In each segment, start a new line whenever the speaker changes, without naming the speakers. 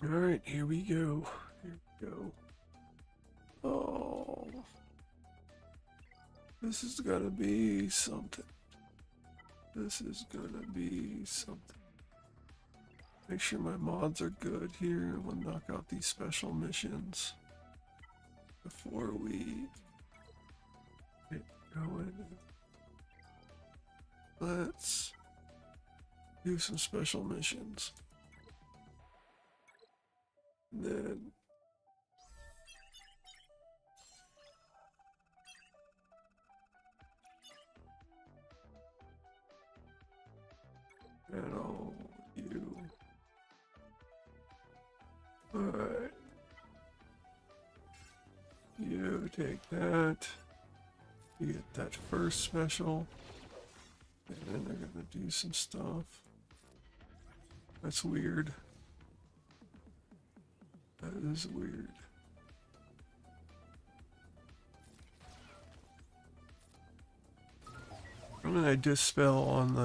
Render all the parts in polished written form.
Alright, here we go. Here we go. Oh. This is gonna be something. This is gonna be something. Make sure my mods are good here. We'll knock out these special missions before we get going. Let's do some special missions. And then and all you. Alright. You take that. You get that first special. And then they're gonna do some stuff. That's weird. That is weird. I'm gonna dispel on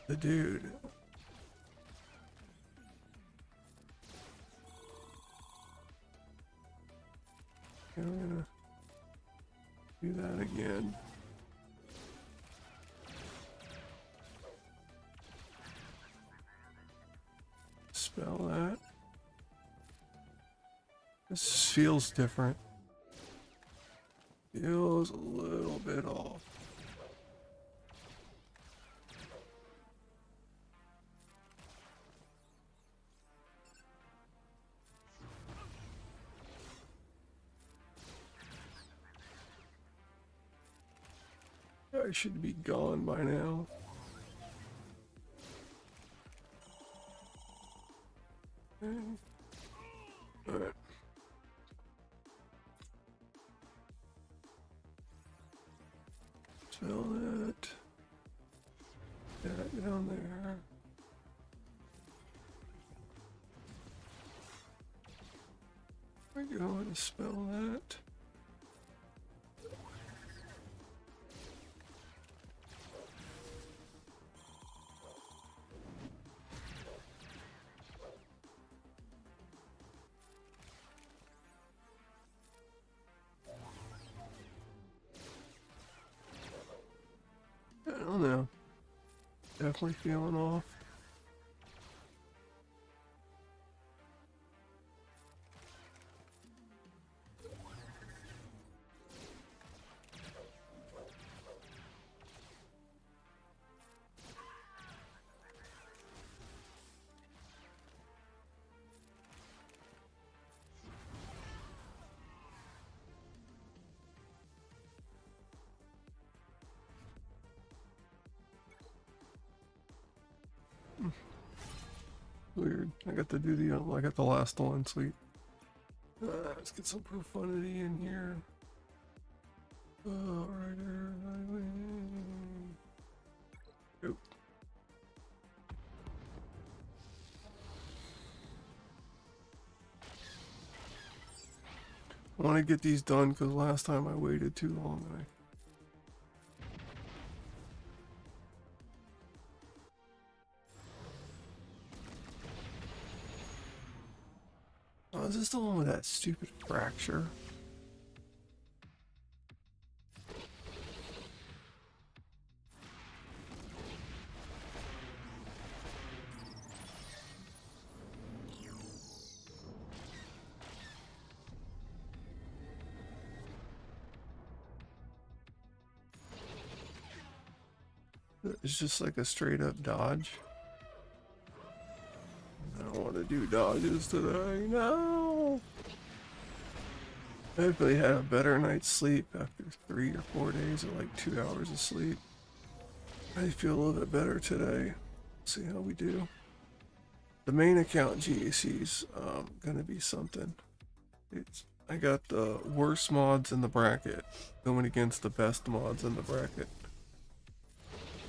the dude. Okay, I'm gonna do that again. Spell that. This feels different. Feels a little bit off. I should be gone by now. Okay. Alright. Spell that. That down there. We're going to spell that. I don't know. Definitely feeling off. Weird. I got to do the I got the last one. Sweet. Let's get some profundity in here. Rider highway. Go. I want to get these done because last time I waited too long. Oh, is this the one with that stupid fracture? It's just like a straight up dodge. I don't want to do dodges today. No! I hopefully had a better night's sleep after 3 or 4 days of like 2 hours of sleep. I feel a little bit better today. See how we do. The main account GAC's gonna be something. I got the worst mods in the bracket going against the best mods in the bracket.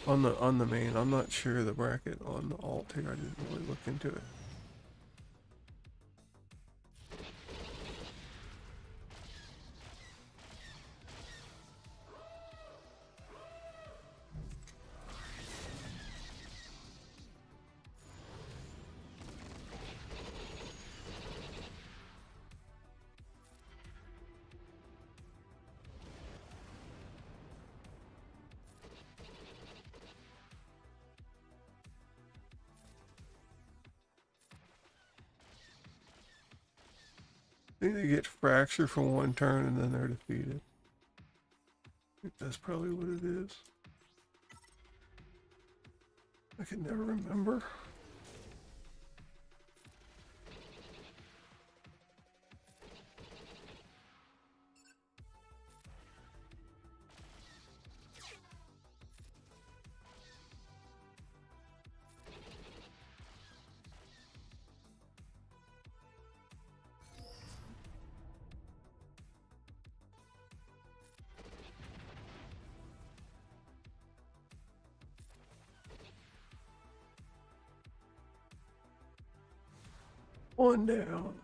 On the main, I'm not sure the bracket on the alt here. I didn't really look into it. I think they get fracture for one turn and then they're defeated. I think that's probably what it is. I can never remember. One down.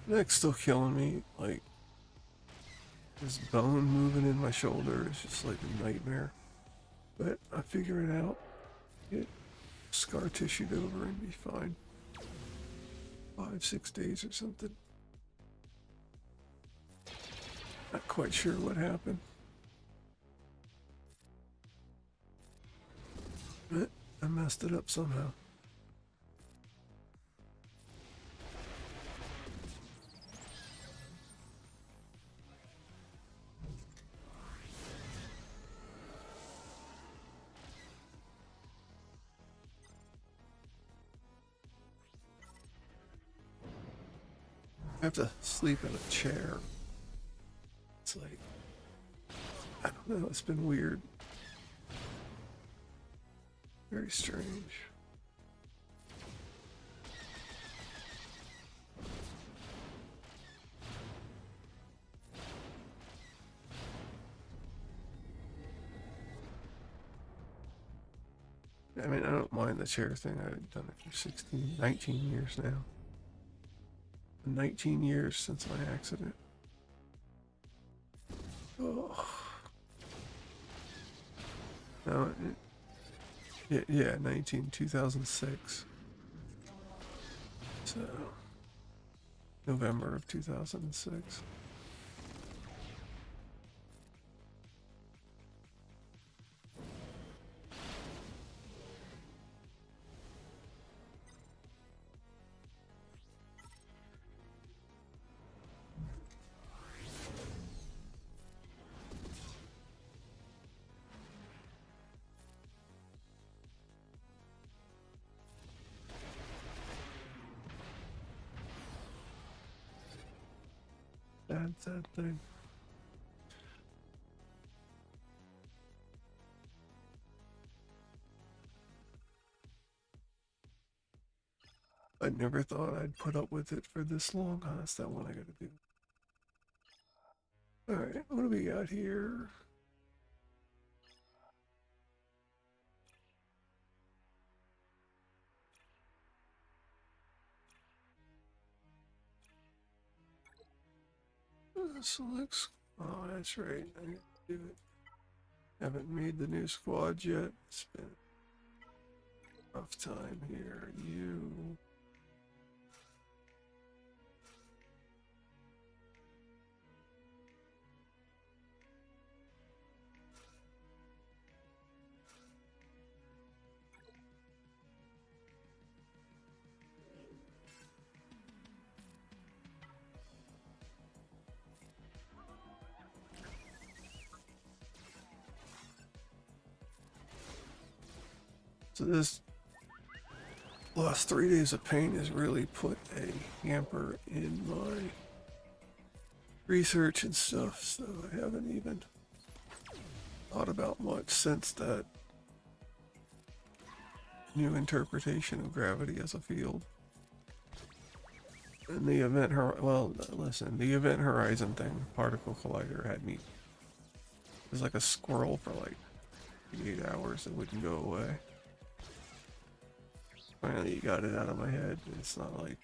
Neck's still killing me. Like, this bone moving in my shoulder is just like a nightmare. But I figure it out. Get scar tissued over and be fine. 5-6 days or something. Not quite sure what happened. But I messed it up somehow. I have to sleep in a chair. It's like, I don't know, it's been weird. Very strange. I mean, I don't mind the chair thing. I've done it for 19 years now. 19 years since my accident. Oh. No, yeah, 2006. So, November of 2006. Sad thing. I never thought I'd put up with it for this long. Oh, that's that one I gotta do. Alright, what do we got here? Select. Oh, that's right. I need to do it. Haven't made the new squad yet. It's been a rough time here. You. So this last 3 days of pain has really put a hamper in my research and stuff, so I haven't even thought about much since that new interpretation of gravity as a field. And the event, well, listen, the event horizon thing, particle collider, had me. It was like a squirrel for like 8 hours. It wouldn't go away. Finally, you got it out of my head. It's not like,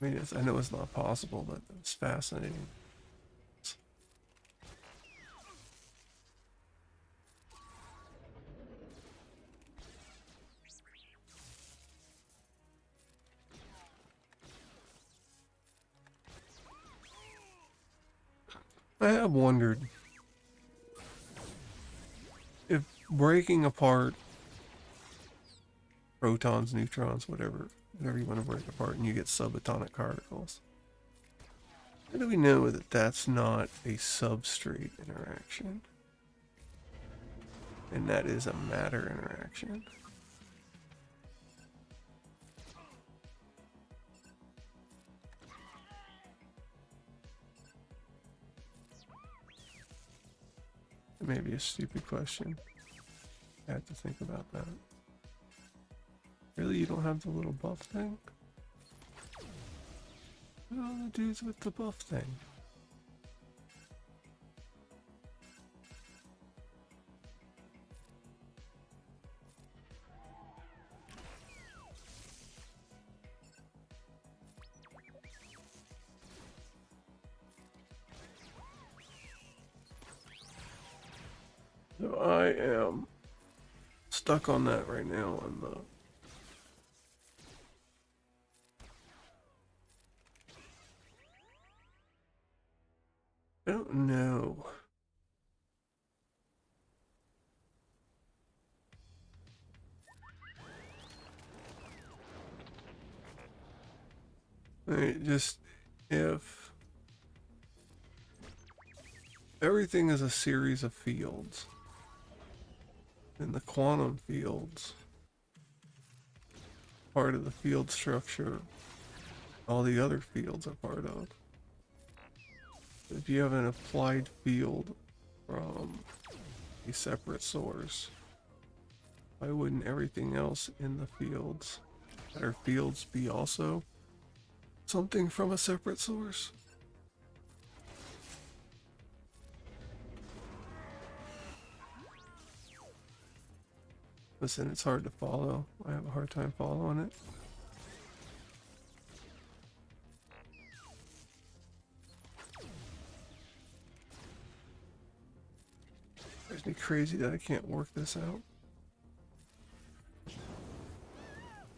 I mean, I know it's not possible, but it's fascinating. I have wondered if breaking apart protons, neutrons, whatever you want to break apart, and you get subatomic particles. How do we know that that's not a substrate interaction? And that is a matter interaction? It may be a stupid question. I have to think about that. Really, you don't have the little buff thing? What are all the dudes with the buff thing? So I am stuck on that right now on the I don't know. Just if everything is a series of fields, and the quantum fields, part of the field structure, all the other fields are part of. If you have an applied field from a separate source, why wouldn't everything else in the fields that are fields be also something from a separate source? Listen, it's hard to follow. I have a hard time following it. Drives me crazy that I can't work this out.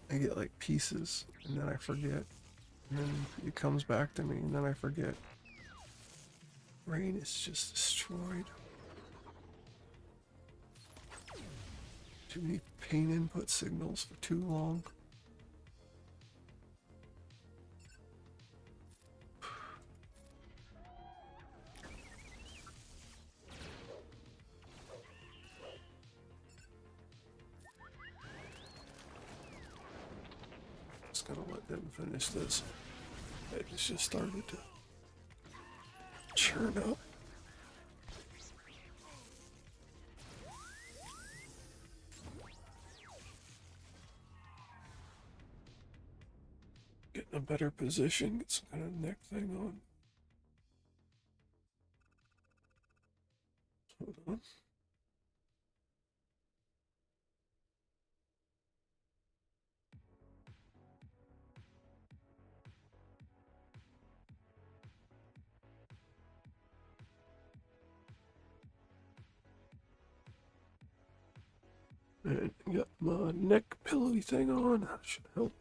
I get like pieces and then I forget. And then it comes back to me and then I forget. Brain is just destroyed. Too many pain input signals for too long. Just gonna let them finish this. It's just started to churn up. Get in a better position, get some kind of neck thing on. Hold on. And got my neck pillowy thing on. That should help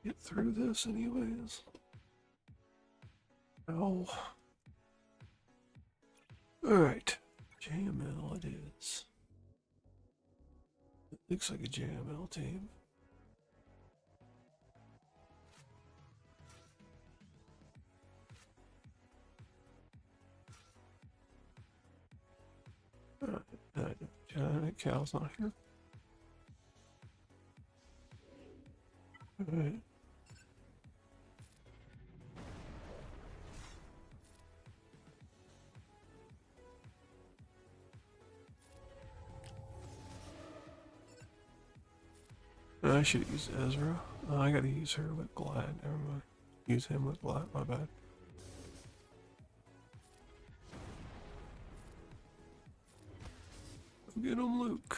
get through this anyways. Ow. Alright. JML it is. It looks like a JML team. Cal's not here. Alright. I should use Ezra. I gotta use her with Glad. Never mind. Use him with Glad. My bad. Get him, Luke.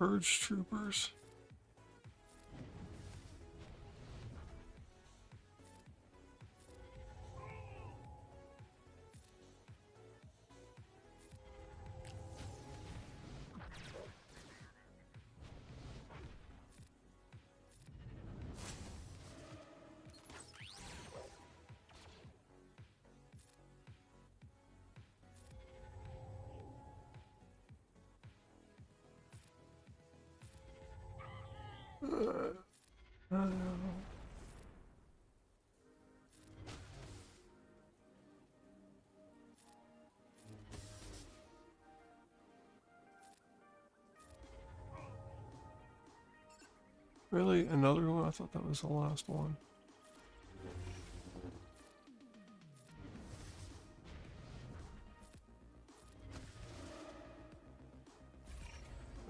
Purge troopers. Really? Another one? I thought that was the last one.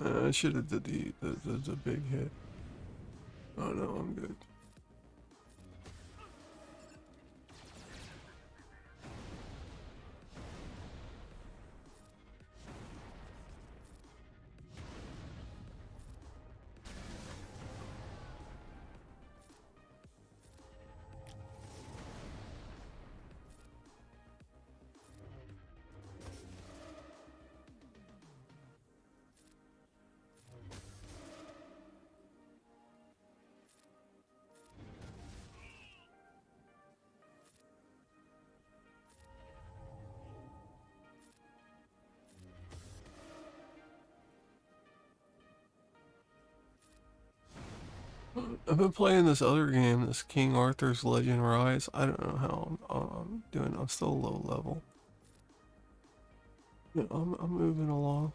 I should have did the big hit. Oh no, I'm good. I've been playing this other game, this King Arthur's Legend Rise. I don't know how I'm doing. I'm still low level. Yeah, I'm moving along.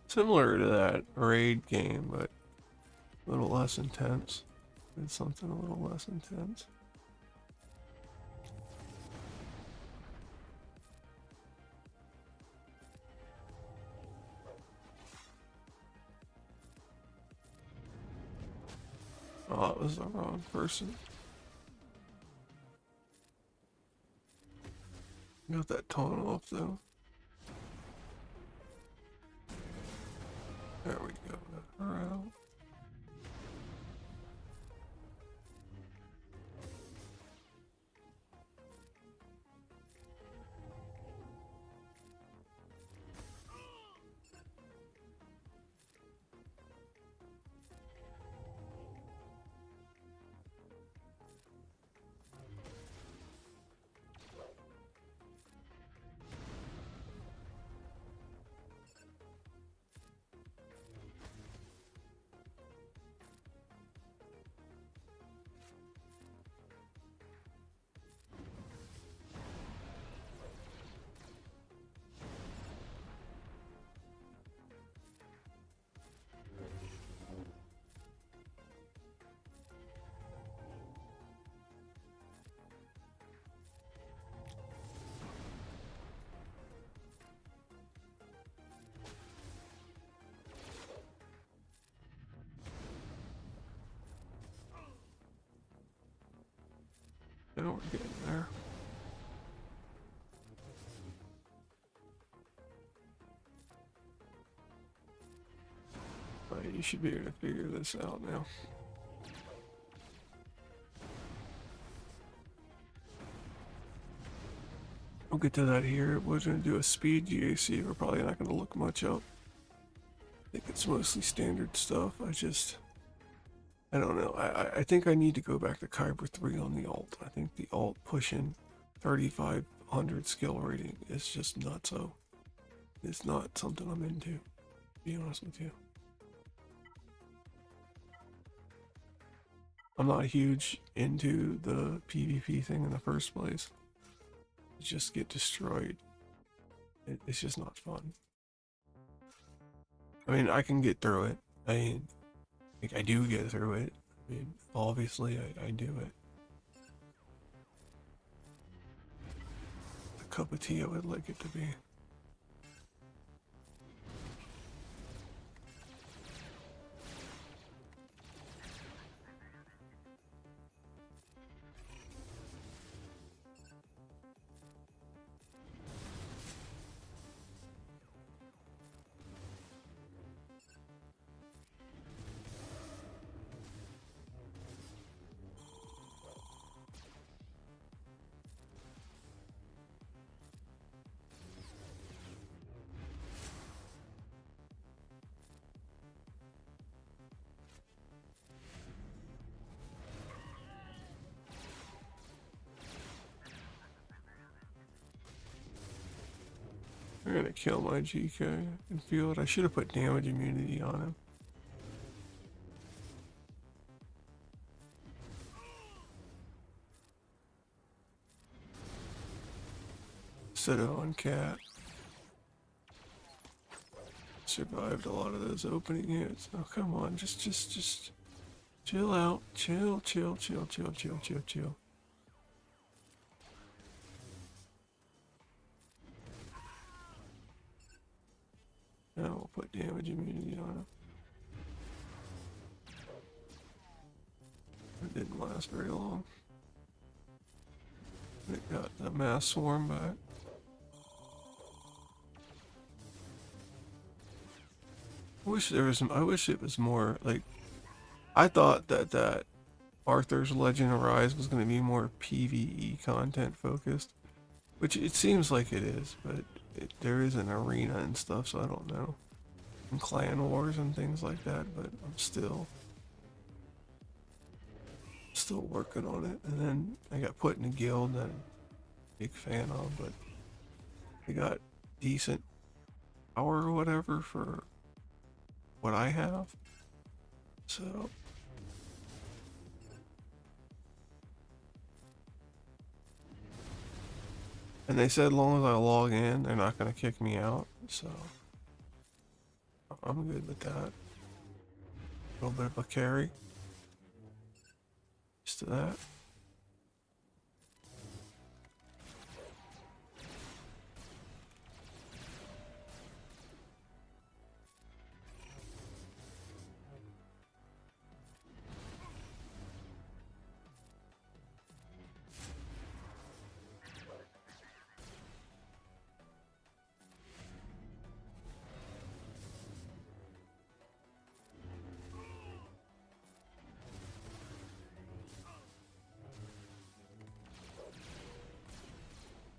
Similar to that raid game, but a little less intense. Did something a little less intense. Oh, it was the wrong person. Got that tone off though. There we go. Around. Now we're getting there. Right, you should be able to figure this out now. We'll get to that here. We're going to do a speed GAC. We're probably not going to look much up. I think it's mostly standard stuff. I don't know. I think I need to go back to Kyber 3 on the alt. I think the alt pushing 3,500 skill rating is just nutso. It's not something I'm into, to be honest with you. I'm not huge into the PvP thing in the first place. Just get destroyed. It's just not fun. I mean, I can get through it. I mean, like, I do get through it. I mean, obviously, I do it. The cup of tea I would like it to be. They're gonna kill my GK. I can feel it. I should have put damage immunity on him. Instead of on cat. Survived a lot of those opening hits. Oh, come on. Just chill out. Chill. Now we'll put damage immunity on him. It didn't last very long. It got the mass swarm back. I wish it was more like, I thought that Arthur's Legend Arise was going to be more PvE content focused, which it seems like it is, but there is an arena and stuff, so I don't know. And clan wars and things like that, but I'm still working on it. And then I got put in a guild that I'm a big fan of, but I got decent power or whatever for what I have. So and they said as long as I log in, they're not gonna kick me out, so I'm good with that. A little bit of a carry. Just to that.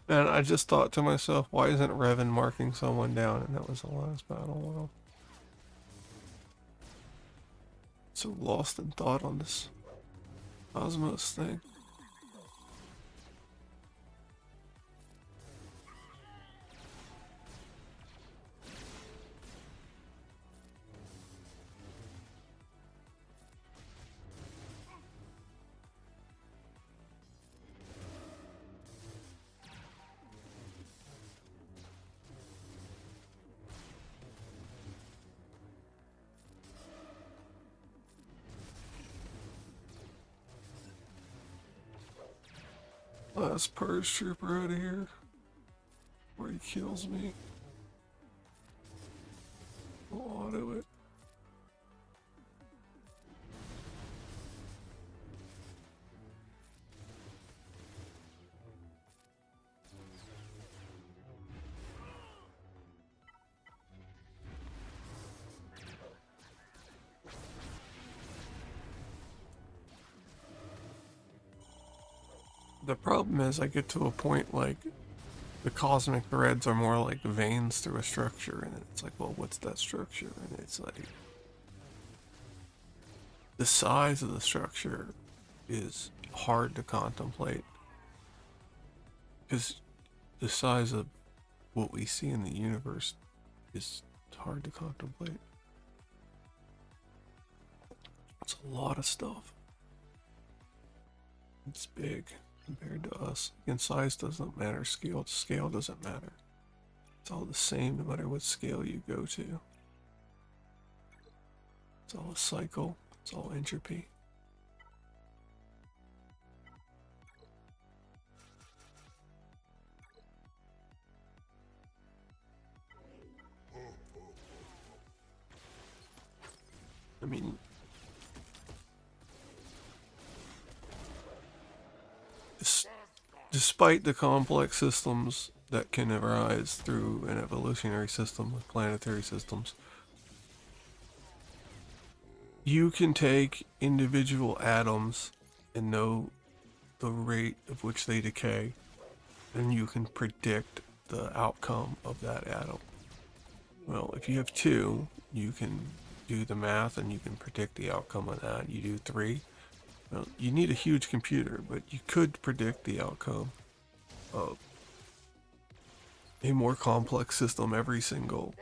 And I just thought to myself, why isn't Revan marking someone down? And that was the last battle. Well, so lost in thought on this Cosmos thing. Last Purge Trooper out of here, where he kills me. We'll auto it. The problem is I get to a point like the cosmic threads are more like veins through a structure, and it's like, well, what's that structure? And it's like the size of the structure is hard to contemplate because the size of what we see in the universe is hard to contemplate. It's a lot of stuff. It's big compared to us. Again, size doesn't matter, scale doesn't matter. It's all the same no matter what scale you go to. It's all a cycle, it's all entropy. I mean, despite the complex systems that can arise through an evolutionary system with planetary systems, you can take individual atoms and know the rate of which they decay, and you can predict the outcome of that atom. Well, if you have two, you can do the math and you can predict the outcome of that. You do three, well, you need a huge computer, but you could predict the outcome of a more complex system every single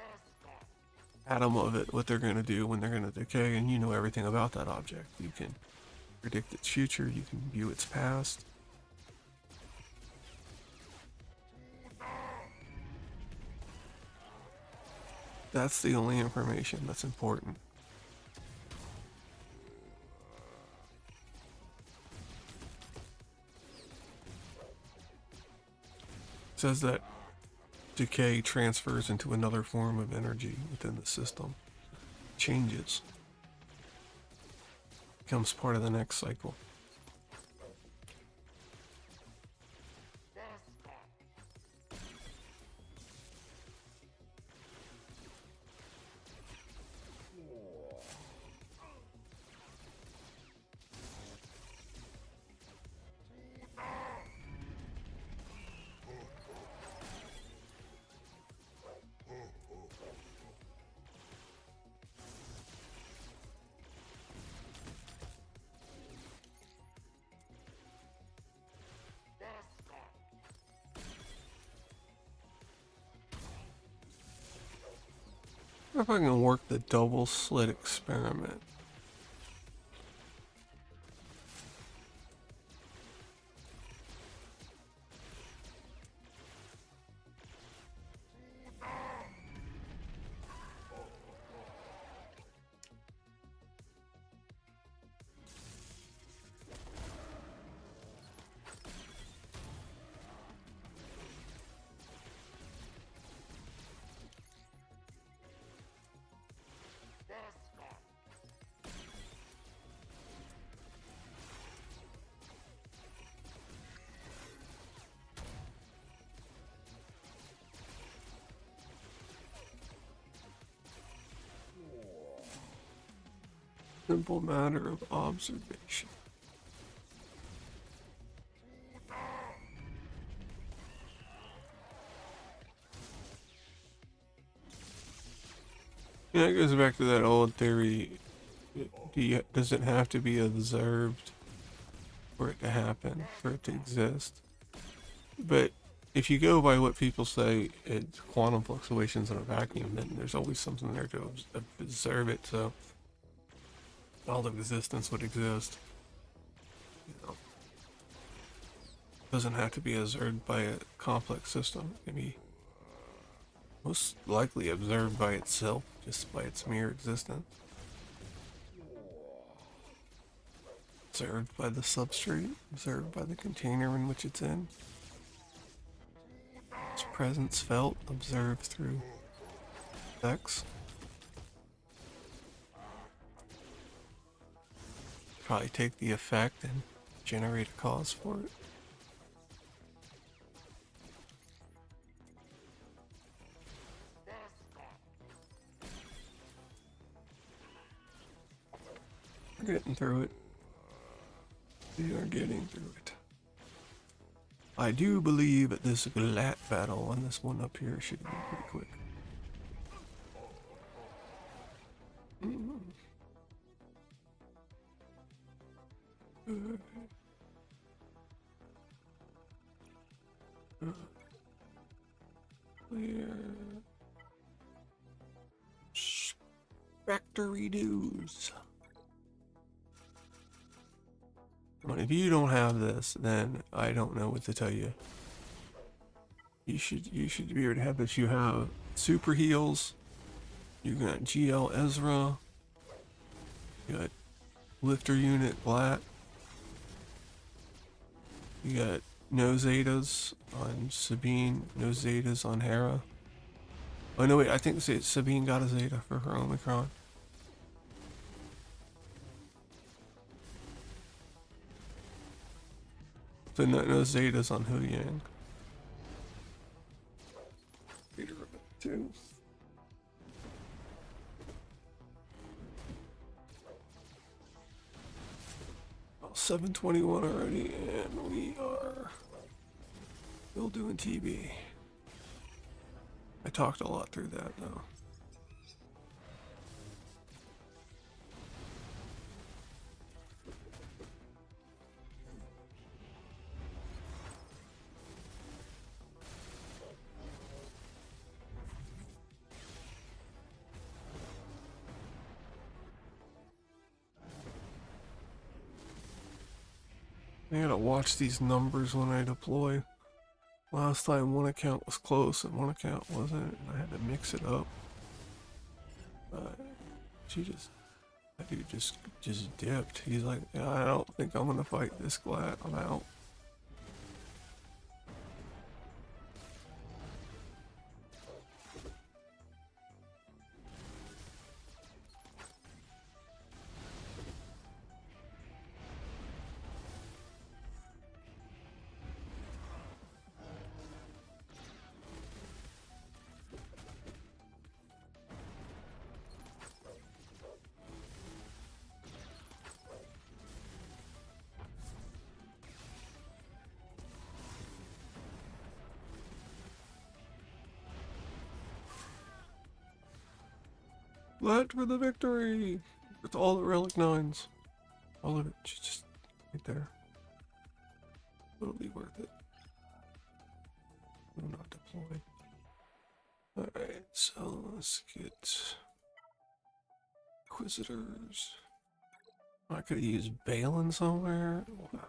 atom of it, what they're going to do when they're going to decay, and you know everything about that object. You can predict its future, you can view its past. That's the only information that's important. It says that decay transfers into another form of energy within the system. Changes. Becomes part of the next cycle. I wonder if I can work the double slit experiment. Simple matter of observation. Yeah, it goes back to that old theory. Does it have to be observed for it to happen, for it to exist? But if you go by what people say, it's quantum fluctuations in a vacuum, then there's always something there to observe it, so all of existence would exist. You know, it doesn't have to be observed by a complex system. It can be most likely observed by itself, just by its mere existence. Observed by the substrate, observed by the container in which it's in. Its presence felt, observed through effects. Probably take the effect and generate a cause for it. We're getting through it. We are getting through it. I do believe that this GAC battle on this one up here should be pretty quick. Clear. Factory dues. But if you don't have this, then I don't know what to tell you. You should be able to have this. You have super heals. You got GL Ezra. You got lifter unit Black. You got no Zetas on Sabine, no Zetas on Hera. Oh no, wait, I think Sabine got a Zeta for her Omicron. So no Zetas on Hu Yang. Leader of it too. Oh, 7:21 already, and we are still doing TB. I talked a lot through that though. I gotta watch these numbers when I deploy. Last time one account was close and one account wasn't, and I had to mix it up. That dude just dipped. He's like, yeah, I don't think I'm gonna fight this glad. I'm out. Let for the victory! With all the relic nines. All of it. Just right there. Totally worth it. Do not deploy. Alright, so let's get Inquisitors. I could have used Balin somewhere. Wow.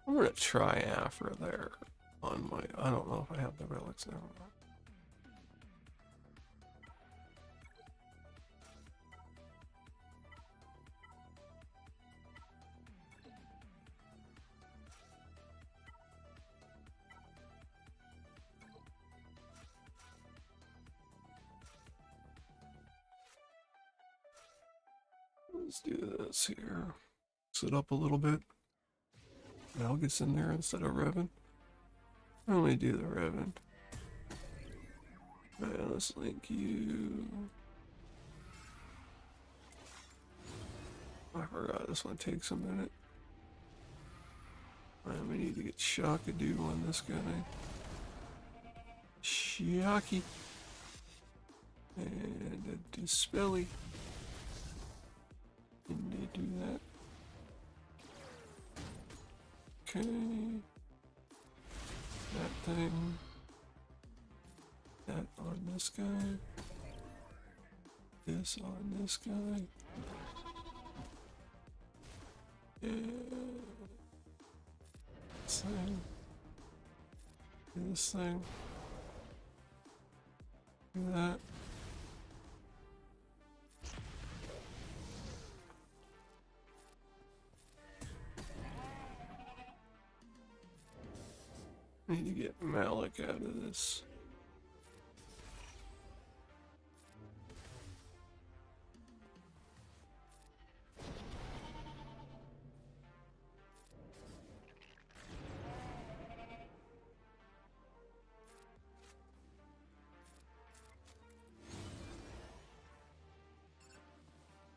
I'm gonna try Afra there on my. I don't know if I have the relics now or not. Let's do this here. Sit up a little bit. Mal gets in there instead of Revan. I only do the Revan. Alright, let's link you. I forgot this one takes a minute. Alright, we need to get Shakadu on this guy. Shaki. And a Dispelly. Can they do that? Okay. That thing. That on this guy. This on this guy. Yeah. This thing. This thing. Do that. I need to get Malik out of this.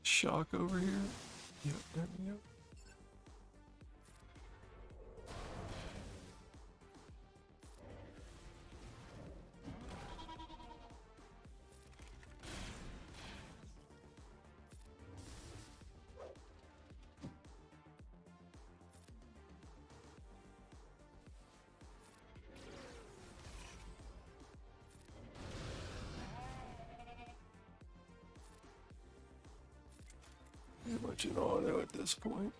Shock over here. Yep, there we go. Pretty much an auto at this point.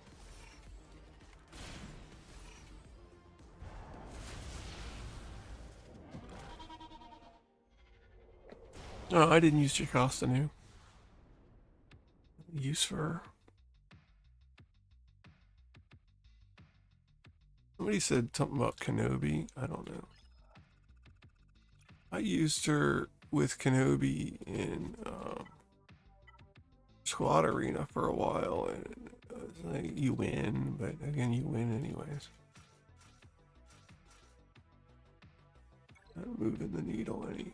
Oh, I didn't use Jocasta new. Use for her. Somebody said something about Kenobi. I don't know. I used her with Kenobi in Squad Arena for a while, and it's like you win, but again, you win anyways. Not moving the needle any.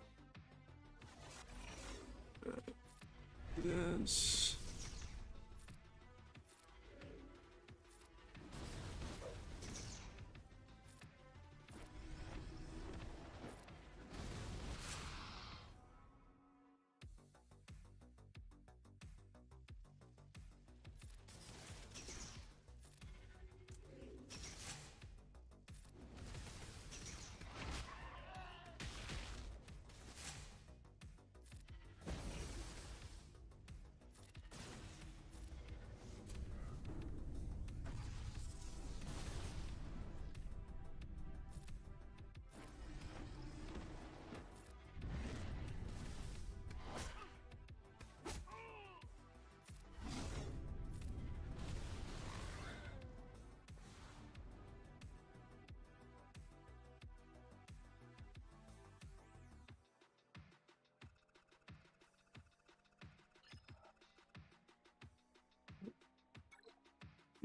This.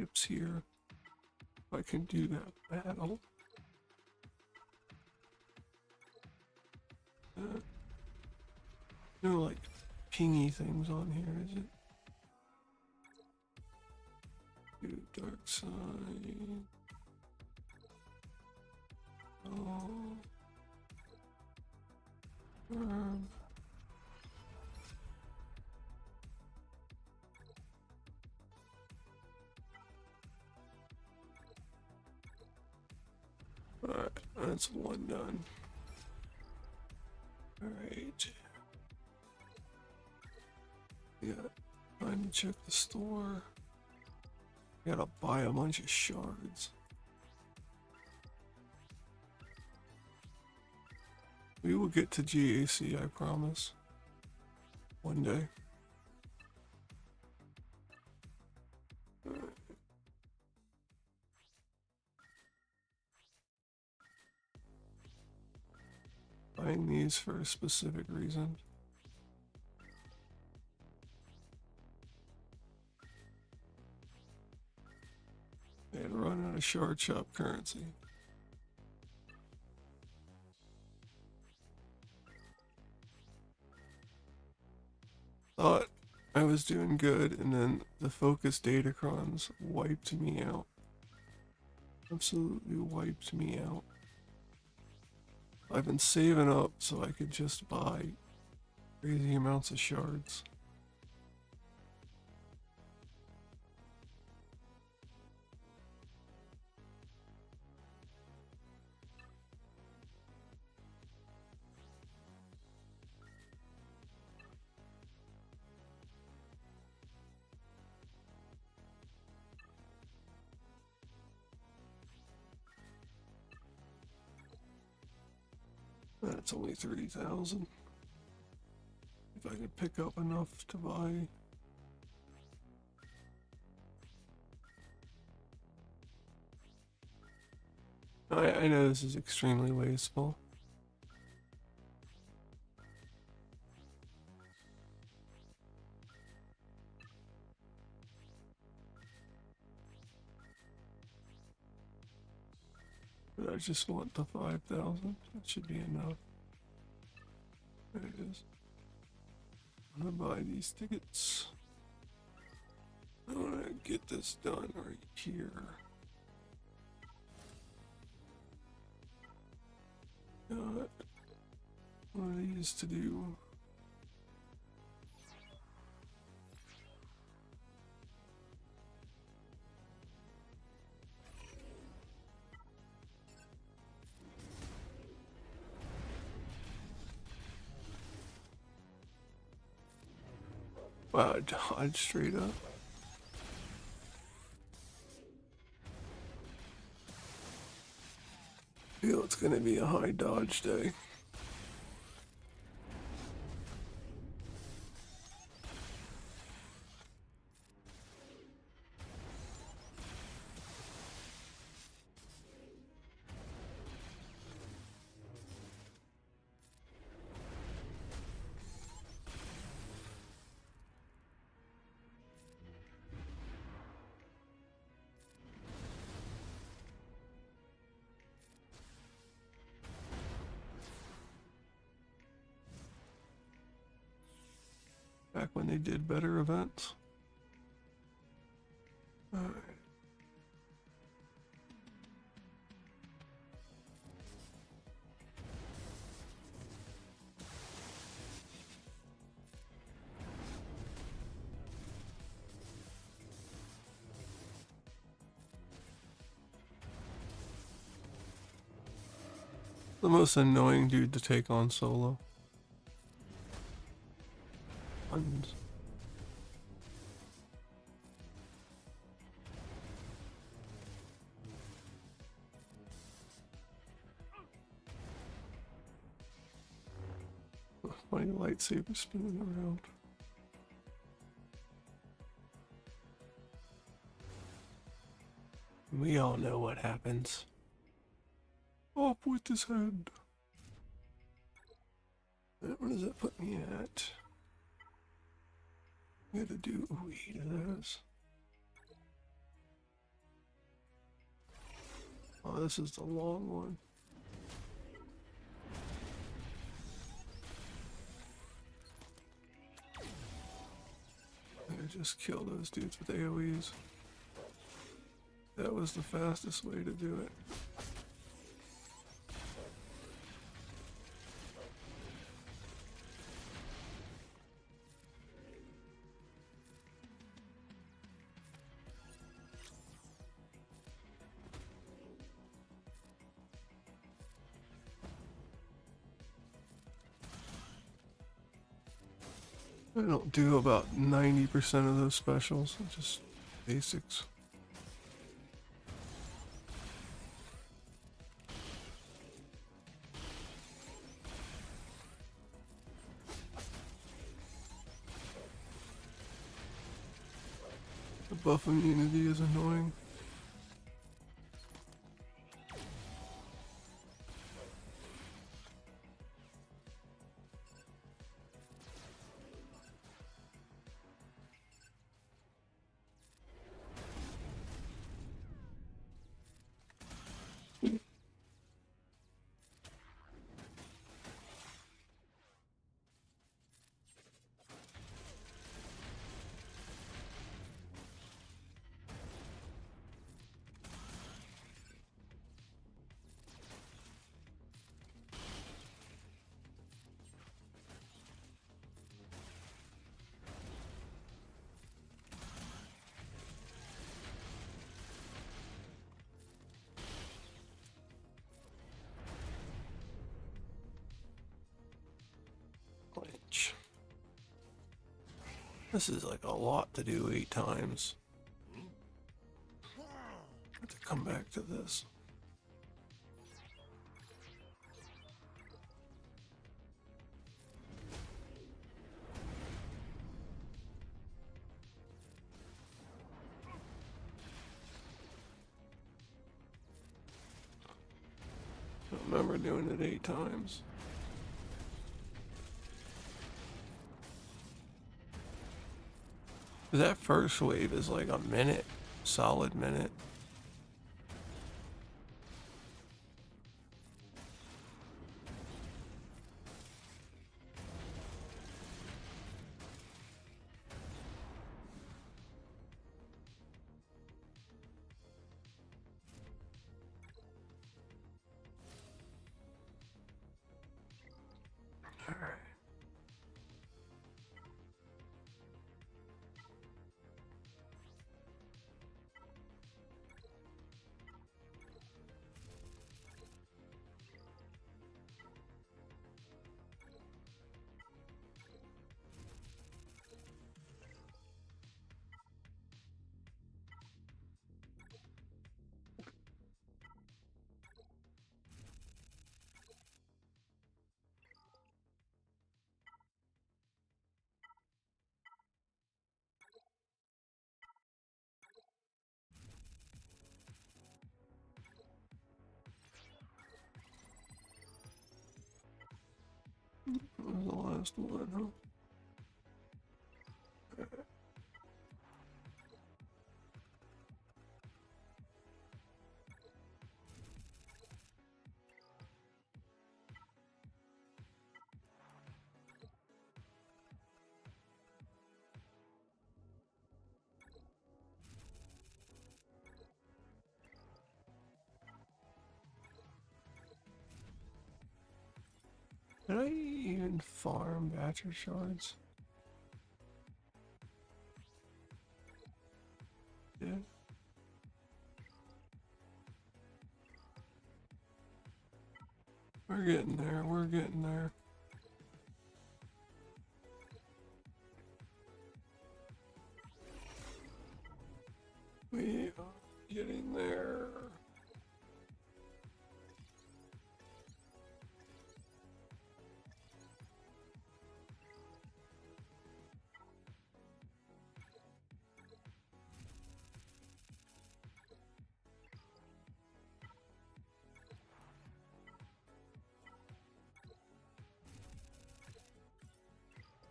ships here. If I can do that battle. No, like, pingy things on here, is it? Do dark side. Oh. Alright, that's one done. Alright. Yeah, time to check the store. Gotta buy a bunch of shards. We will get to GAC, I promise. One day. Buying these for a specific reason. And run out of shard shop currency. Thought I was doing good, and then the focus datacrons wiped me out. Absolutely wiped me out. I've been saving up so I could just buy crazy amounts of shards. That's only 30,000. If I could pick up enough to buy. I know this is extremely wasteful. But I just want the 5,000. That should be enough. There it is. I'm gonna buy these tickets. I wanna get this done right here. Got one of these to do. Wow, dodge straight up. Feel it's gonna be a high dodge day. Back when they did better events. Alright. The most annoying dude to take on solo. And 20 lightsabers spinning around. We all know what happens. Up with his head. What does that put me at? I gotta do 8 of those. Oh, this is the long one. I just kill those dudes with AoEs. That was the fastest way to do it. I don't do about 90% of those specials, just basics. The buff immunity is annoying. This is like a lot to do 8 times. I have to come back to this. I remember doing it 8 times. That first wave is like a minute, solid minute. All right. That was the last one, huh? Did I even farm Batcher shards? Yeah. We're getting there, we're getting there. We are getting there.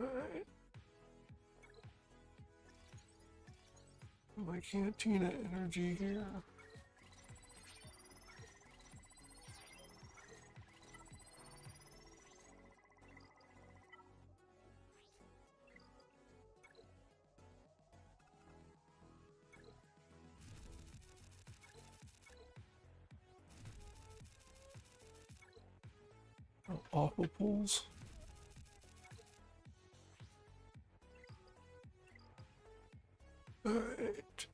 Alright. My cantina energy here. awful pulls. Alright.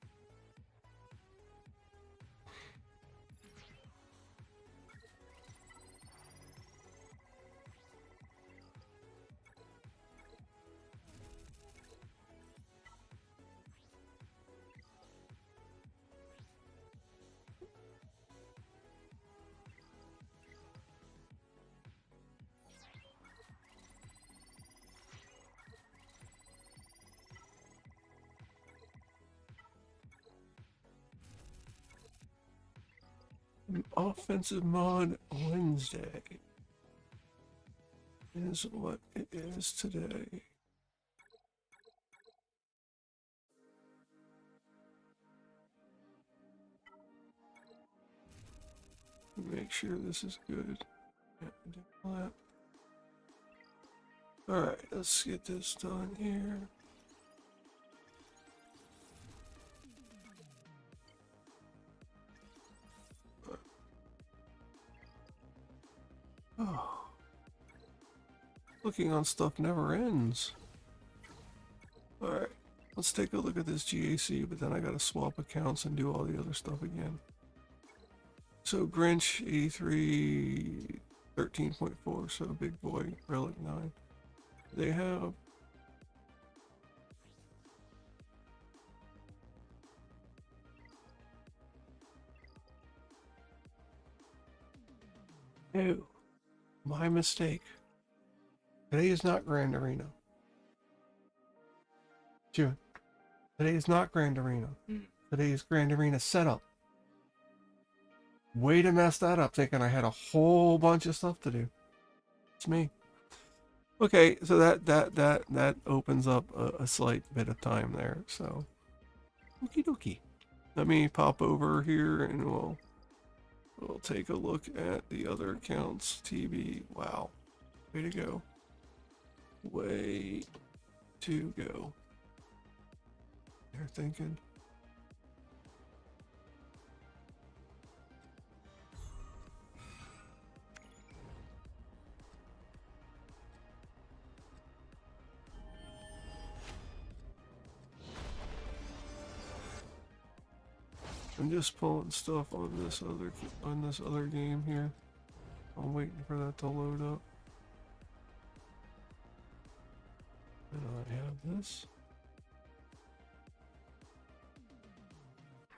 An offensive mod Wednesday is what it is today. Make sure this is good. Alright, let's get this done here. Oh. Looking on stuff never ends. Alright, let's take a look at this GAC, but then I gotta swap accounts and do all the other stuff again. So Grinch 83 13.4, so Big Boy Relic 9. They have oh, my mistake. Today is not Grand Arena. June. Today is not Grand Arena. Today is Grand Arena setup. Way to mess that up, thinking I had a whole bunch of stuff to do. It's me. Okay, so that opens up a slight bit of time there. So, okie dokie. Let me pop over here and we'll take a look at the other accounts. TB. Wow, way to go. Way to go. They're thinking. I'm just pulling stuff on this other game here. I'm waiting for that to load up. And I have this.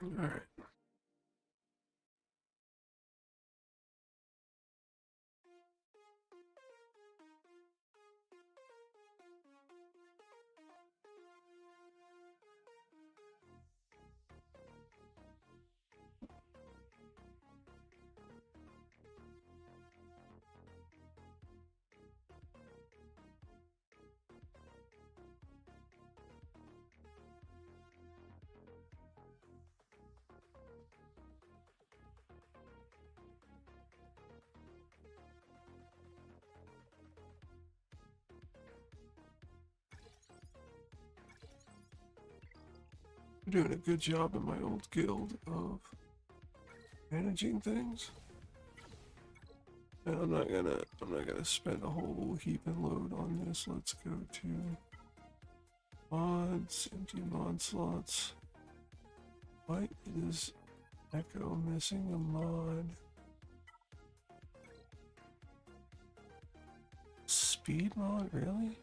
All right. I'm doing a good job in my old guild of managing things. And I'm not gonna spend a whole heap and load on this. Let's go to mods, empty mod slots. Why is Echo missing a mod? Speed mod, really?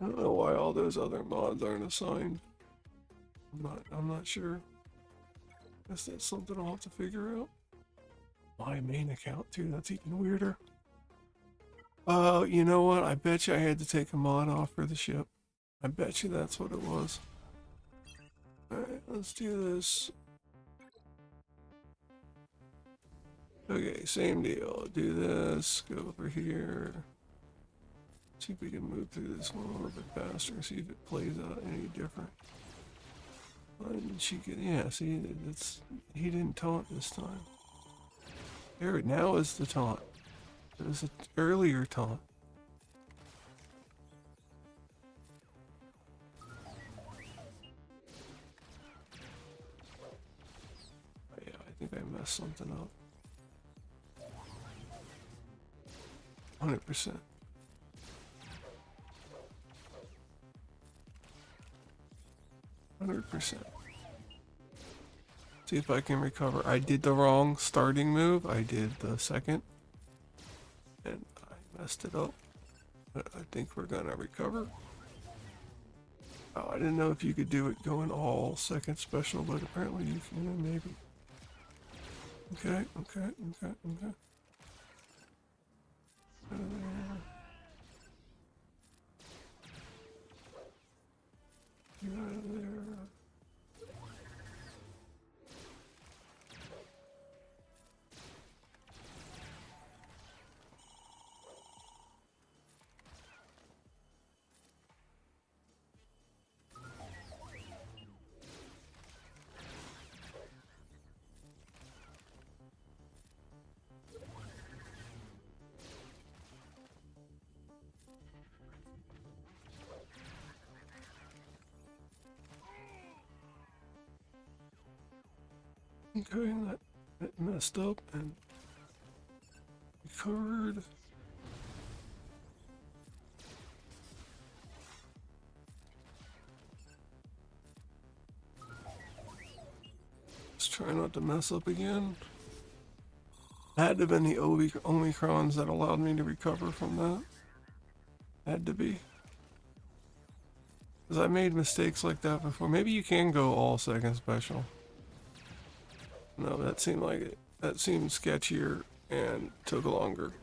I don't know why all those other mods aren't assigned. I'm not sure. Guess that's something I'll have to figure out. My main account too, that's even weirder. You know what? I bet you I had to take a mod off for the ship. I bet you that's what it was. Alright, let's do this. Okay, same deal. Do this, go over here. See if we can move through this one a little bit faster, see if it plays out any different. And she can, yeah, see, he didn't taunt this time. There, now is the taunt. It was an earlier taunt. Oh, yeah, I think I messed something up. 100%. See if I can recover. I did the wrong starting move. I did the second. And I messed it up. But I think we're gonna recover. Oh, I didn't know if you could do it going all second special, but apparently you can, maybe. Okay. Out of there. Get out of there. Okay, that messed up and recovered. Let's try not to mess up again. Had to have been the Omicrons that allowed me to recover from that. Had to be. Because I made mistakes like that before. Maybe you can go all second special. No, that seemed like it. That seemed sketchier and took longer.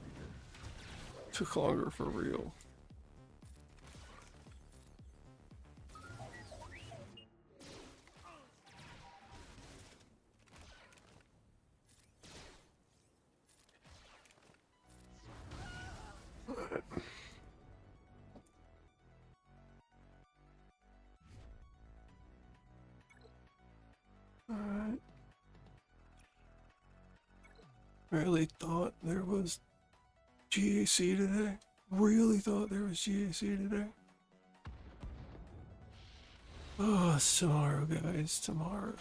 Took longer for real. Alright. Really thought there was GAC today. Really thought there was GAC today. Oh, it's tomorrow, guys. Tomorrow.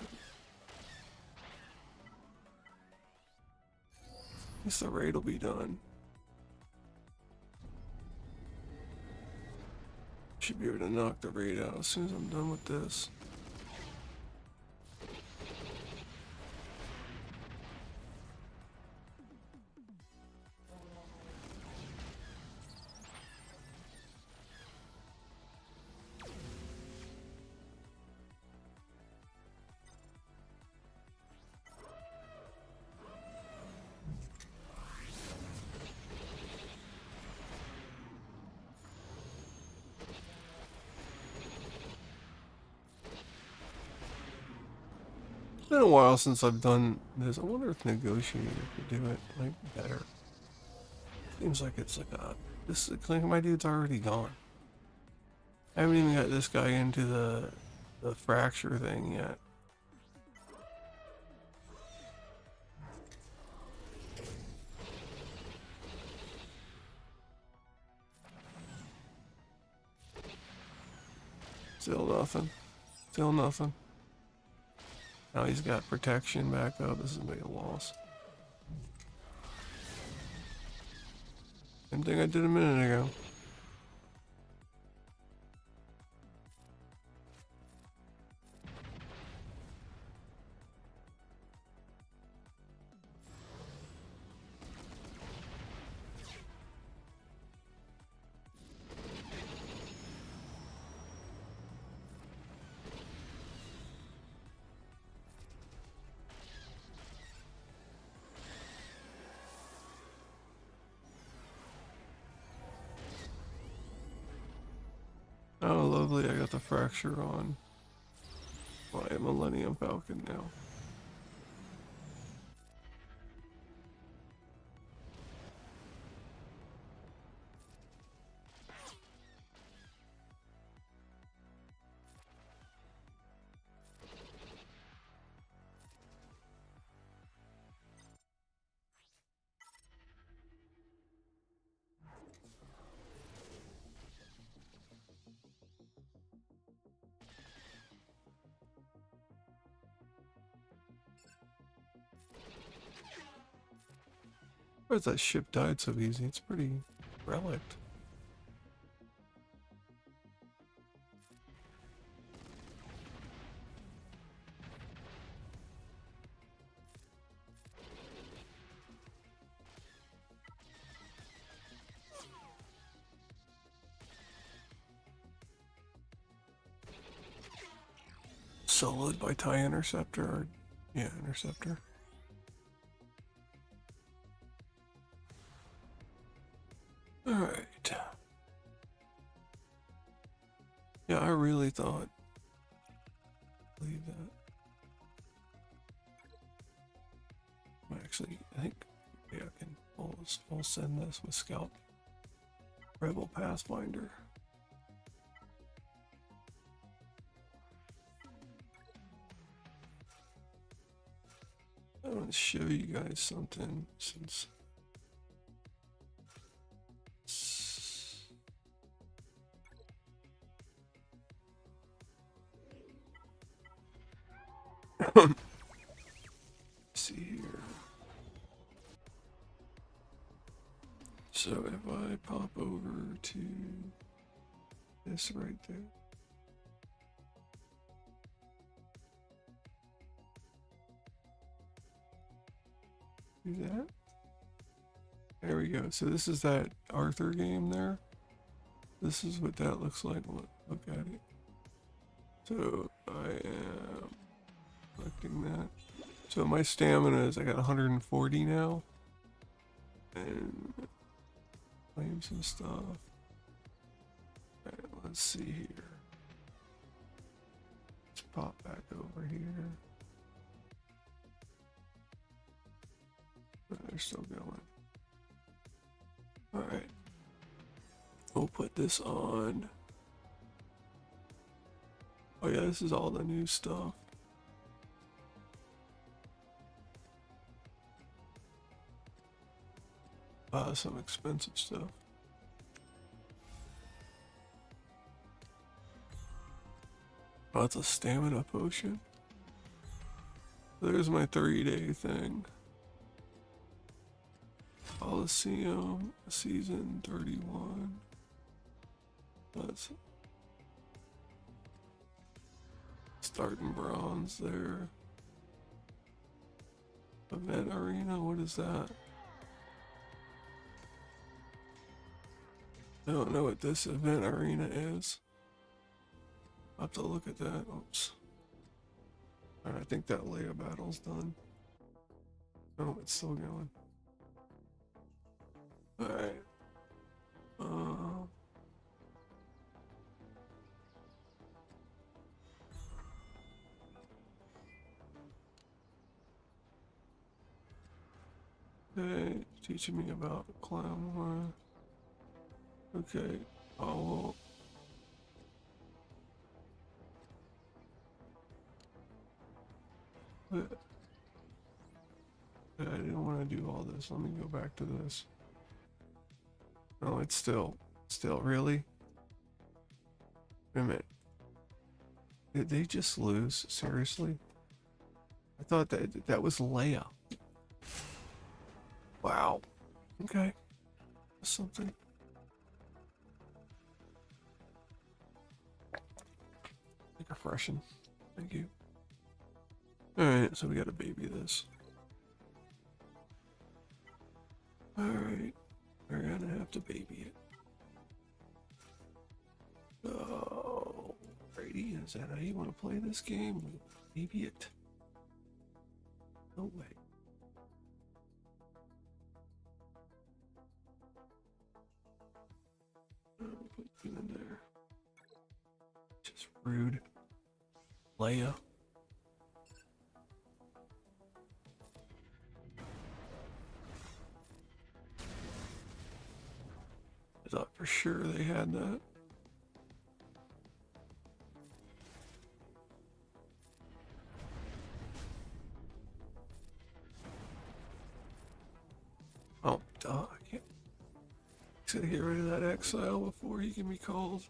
I guess the raid will be done. Should be able to knock the raid out as soon as I'm done with this. It's been a while since I've done this. I wonder if negotiator could do it like better. Seems like it's like a like my dude's already gone. I haven't even got this guy into the fracture thing yet. Still nothing. Still nothing. Now he's got protection back up. This is gonna be a loss. Same thing I did a minute ago. Oh, lovely. I got the fracture on my Millennium Falcon now. Why is that ship died so easy? It's pretty relict. Soloed by TIE Interceptor, or yeah, Interceptor. Alright. Yeah, I really thought. Leave that. Actually, I think maybe I can. We'll send this with Scout. Rebel Pathfinder. I want to show you guys something since. See here. So if I pop over to this right there. Do that. There we go. So this is that Arthur game there. This is what that looks like. Look at it. So I am collecting that. So my stamina is, I got 140 now. And claim some stuff. Alright, let's see here. Let's pop back over here. Oh, they're still going. Alright. We'll put this on. Oh yeah, this is all the new stuff. Some expensive stuff. Oh, it's a stamina potion. There's my 3-day thing. Coliseum, season 31. That's starting bronze there. Event arena, what is that? I don't know what this event arena is. I'll have to look at that. Oops. Alright, I think that Leia battle's done. Oh, it's still going. Alright. Okay, teaching me about Clown War. Okay, oh well. I didn't want to do all this. Let me go back to this. No, it's still really? Wait a minute. Did they just lose? Seriously? I thought that was Leia. Wow. Okay. That's something. Take a freshen. Thank you. Alright, so we gotta baby this. Alright. We're gonna have to baby it. Oh, Brady, is that how you want to play this game? Baby it. No way. Put you in there. Rude. Leia. I thought for sure they had that. Oh, duh, I can't. Gotta get rid of that exile before he can be called.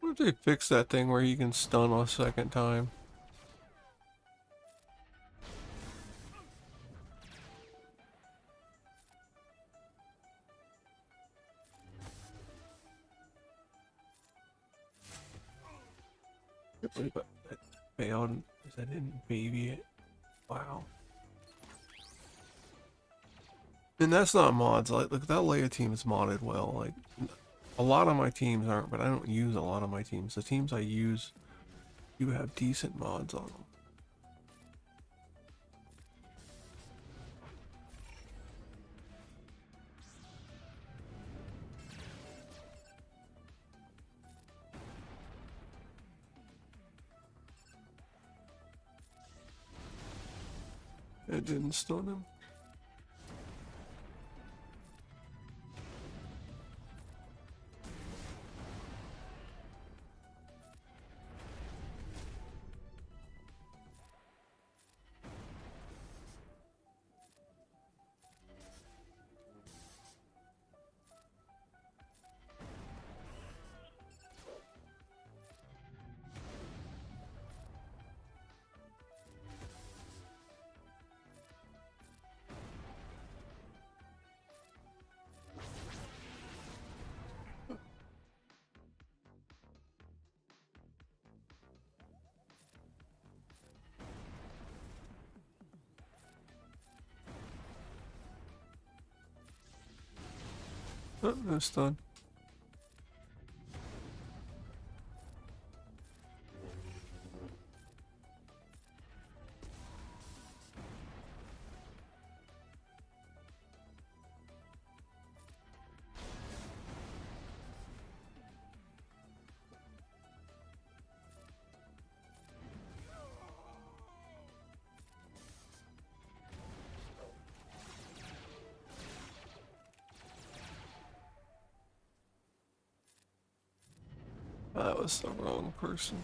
What if they fix that thing where you can stun a second time? I can't believe that failed because I didn't baby it. Wow. And that's not mods. Like, look, that Leia team is modded well. Like, a lot of my teams aren't, but I don't use a lot of my teams. The teams I use do have decent mods on them. It didn't stun him. Oh, no stun. That was the wrong person.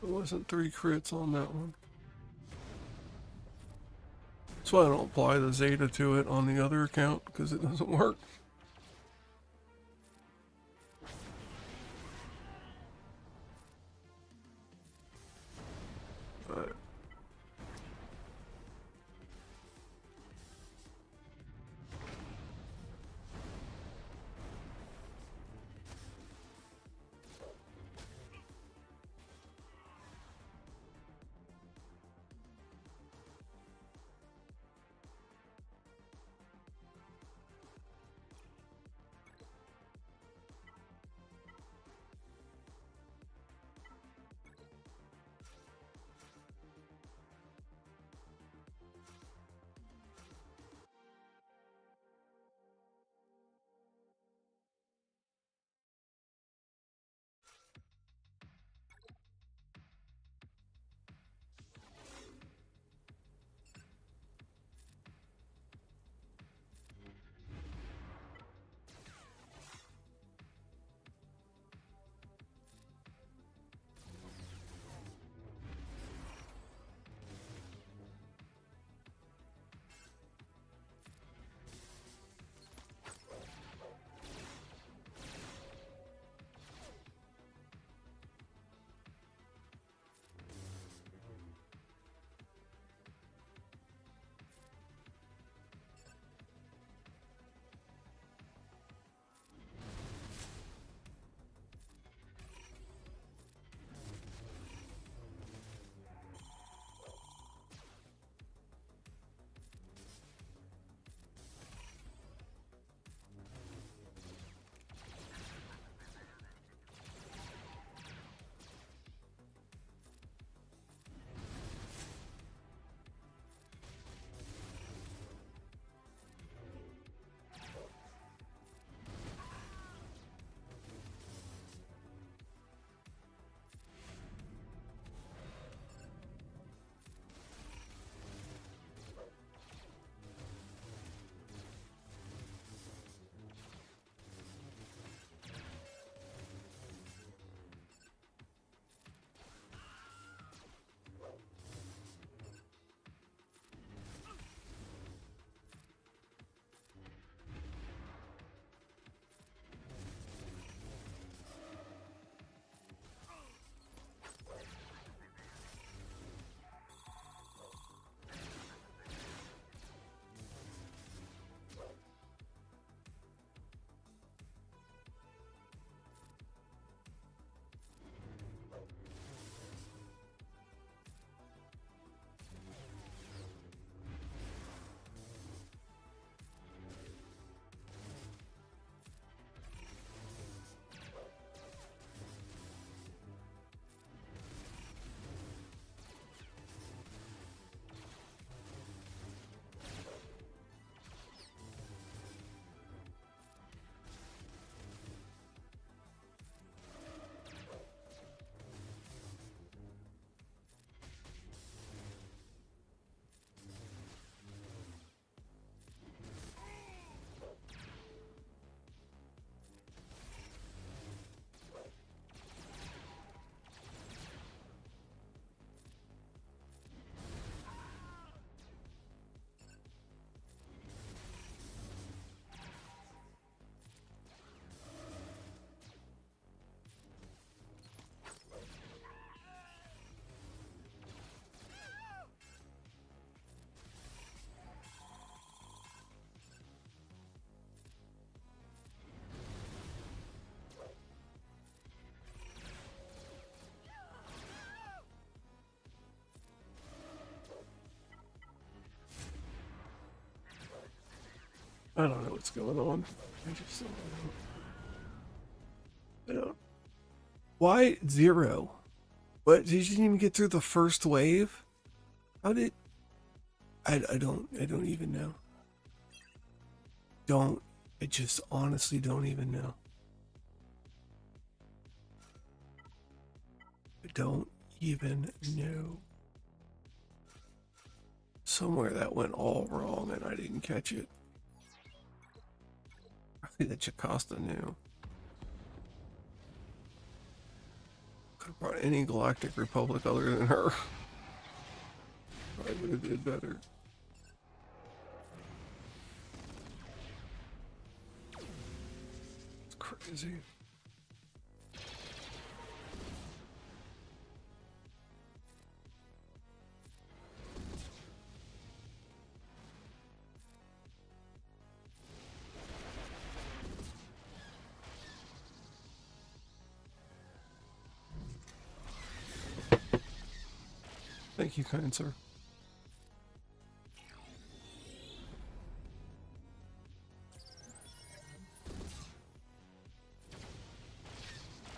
It wasn't 3 crits on that one. That's why I don't apply the Zeta to it on the other account, because it doesn't work. Alright. I don't know what's going on. I just don't know. I don't. Why 0? What, did you even get through the first wave? How did... I don't even know. I just honestly don't even know. I don't even know. Somewhere that went all wrong and I didn't catch it. I think that Jocasta knew. Could have brought any Galactic Republic other than her. Probably would have did better. It's crazy. Thank you, kind sir.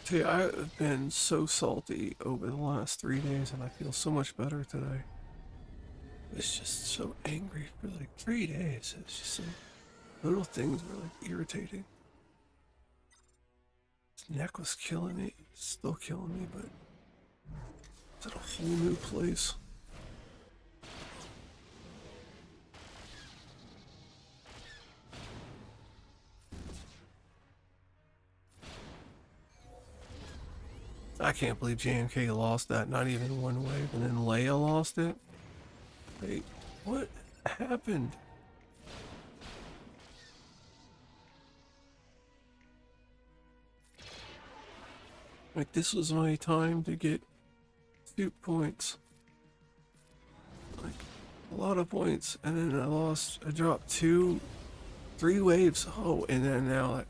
See, I've been so salty over the last 3 days and I feel so much better today. I was just so angry for like 3 days. It's just like little things were like irritating. His neck was killing me, it's still killing me, but it's at a whole new place. I can't believe JMK lost that, not even one wave, and then Leia lost it. Wait, what happened? Like, this was my time to get 2 points. Like, a lot of points, and then I dropped 3 waves. Oh, and then now I...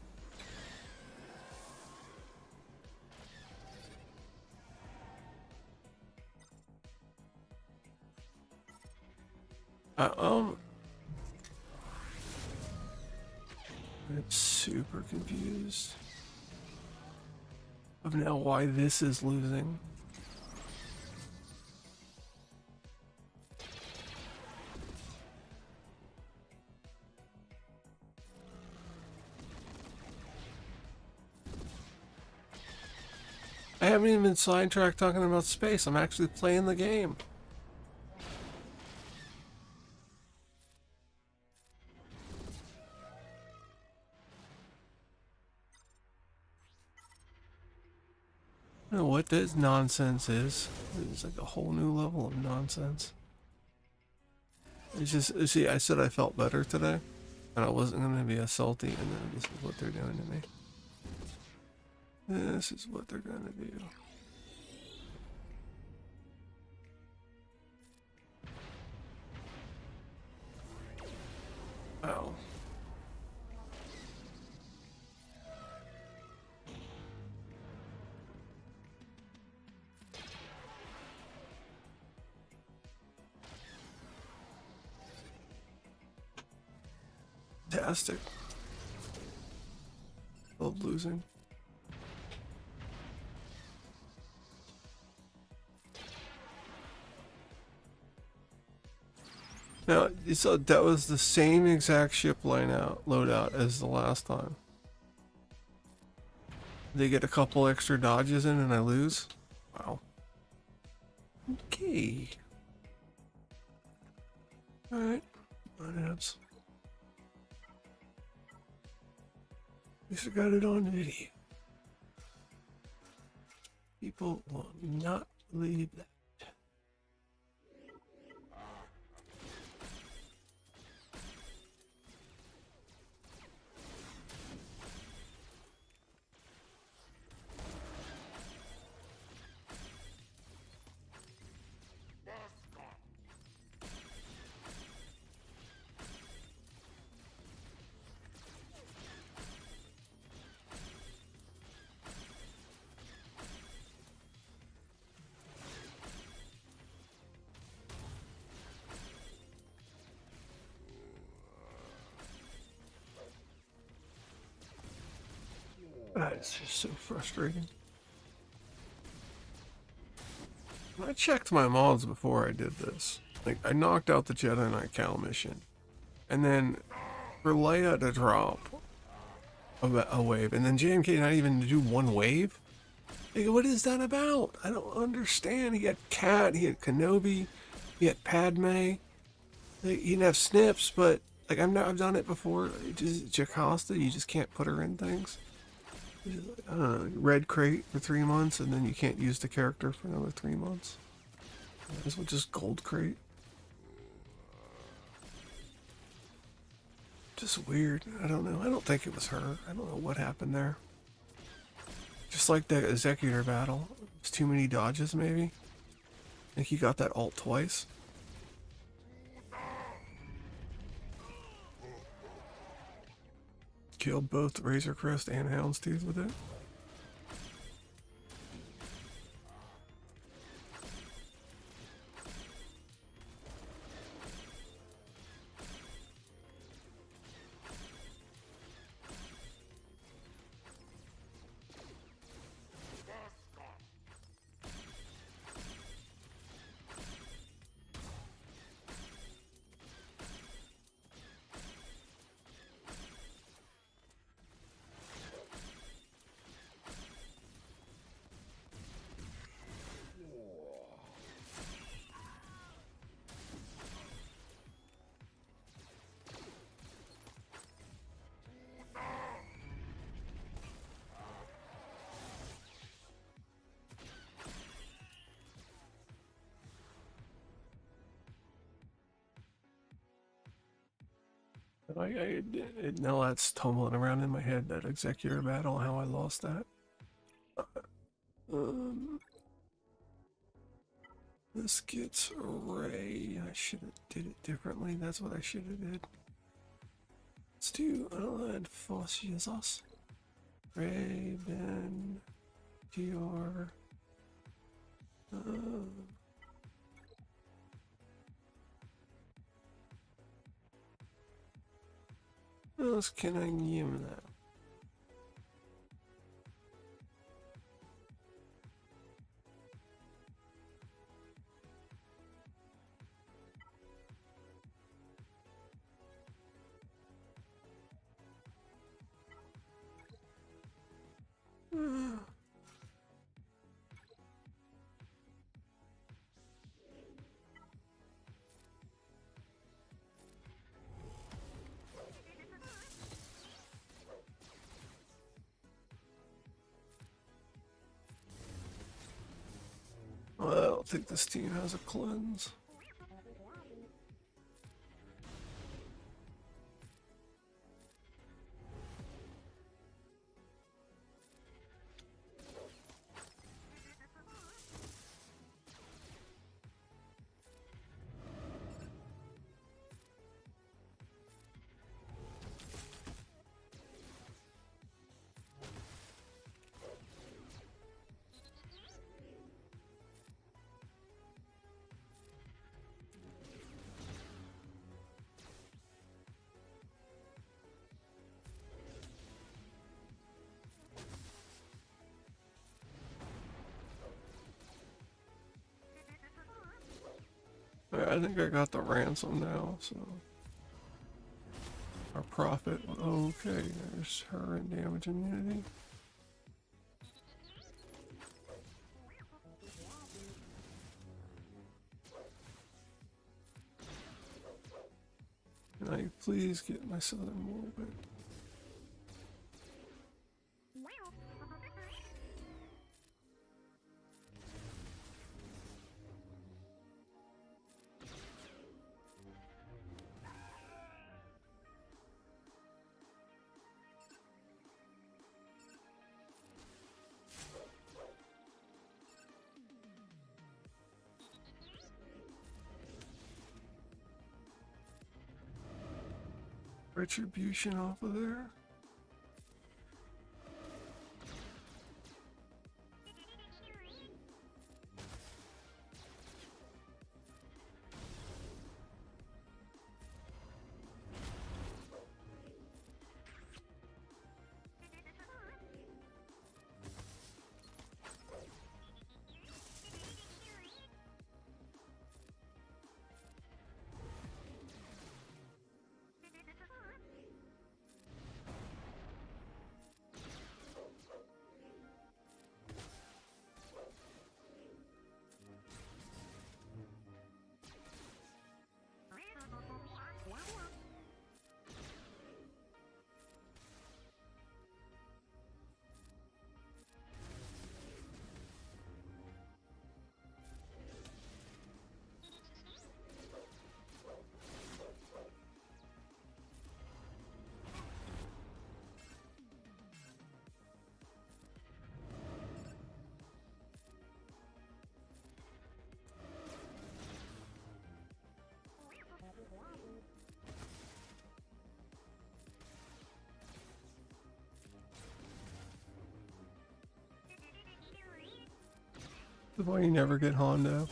I'm super confused of now why this is losing. I haven't even been sidetracked talking about space. I'm actually playing the game. I don't know what this nonsense is. It's like a whole new level of nonsense. It's just, see, I said I felt better today, and I wasn't going to be as salty, and then this is what they're doing to me. This is what they're going to do. Ow. Fantastic. Love losing. Now, you saw that was the same exact ship loadout as the last time. They get a couple extra dodges in and I lose? Wow. Okay. Alright. Whatevs. At least I got it on video. People will not believe that. It's just so frustrating. I checked my mods before I did this. Like, I knocked out the Jedi Knight Cal mission. And then for Leia to drop a wave, and then JMK not even to do one wave? Like, what is that about? I don't understand. He had Cat, he had Kenobi, he had Padme. Like, he didn't have snips, but like I've done it before. Just Jocasta, you just can't put her in things. Red crate for 3 months, and then you can't use the character for another 3 months. This was just gold crate. Just weird. I don't know. I don't think it was her. I don't know what happened there. Just like the Executor battle. It's too many dodges, maybe. I think he got that ult twice. Killed both Razor Crest and Houndstooth with it. Now that's tumbling around in my head, that Executor battle, how I lost that. Um, this gets Ray. I should have did it differently. That's what I should have did. Let's do Fossius. Ray, Ben, GR. What else can I name that? Well, I don't think this team has a cleanse. I think I got the ransom now, so. Our profit. Okay, there's her and damage immunity. Can I please get my southern movement? Retribution off of there. That's why you never get Hondo.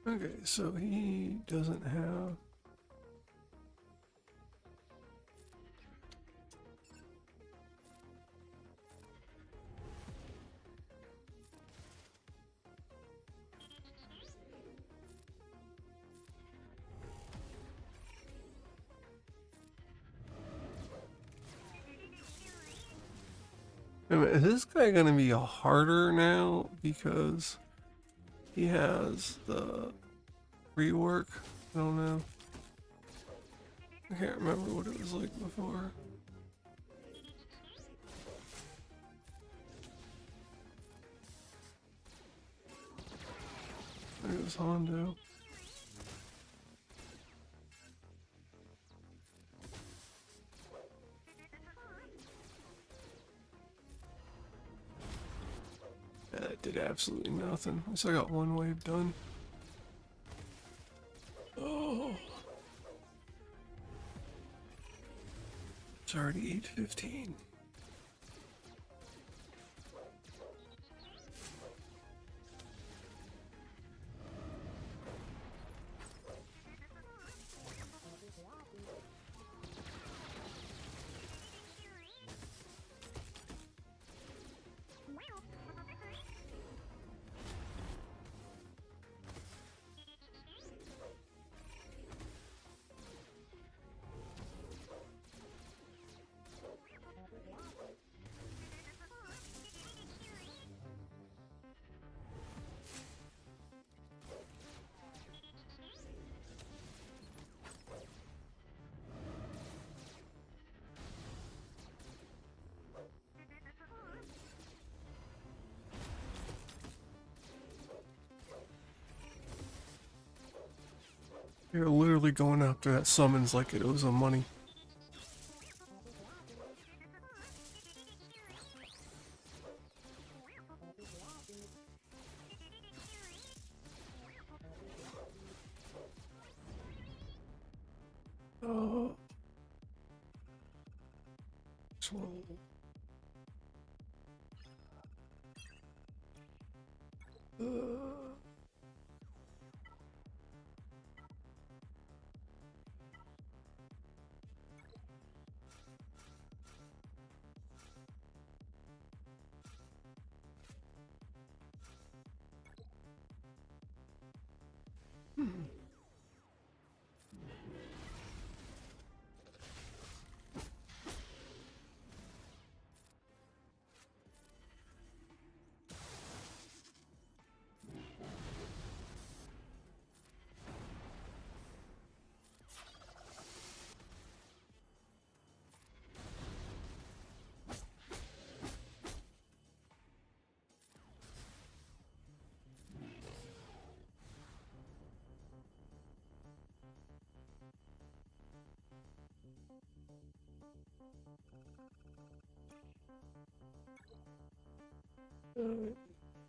Okay, so he doesn't have... Wait a minute, is this guy gonna be harder now because he has the rework? I don't know. I can't remember what it was like before. There goes Hondo. Yeah, that did absolutely nothing. At least I got one wave done. Oh. It's already 8:15. You're literally going after that summons like it owes them money. Oh.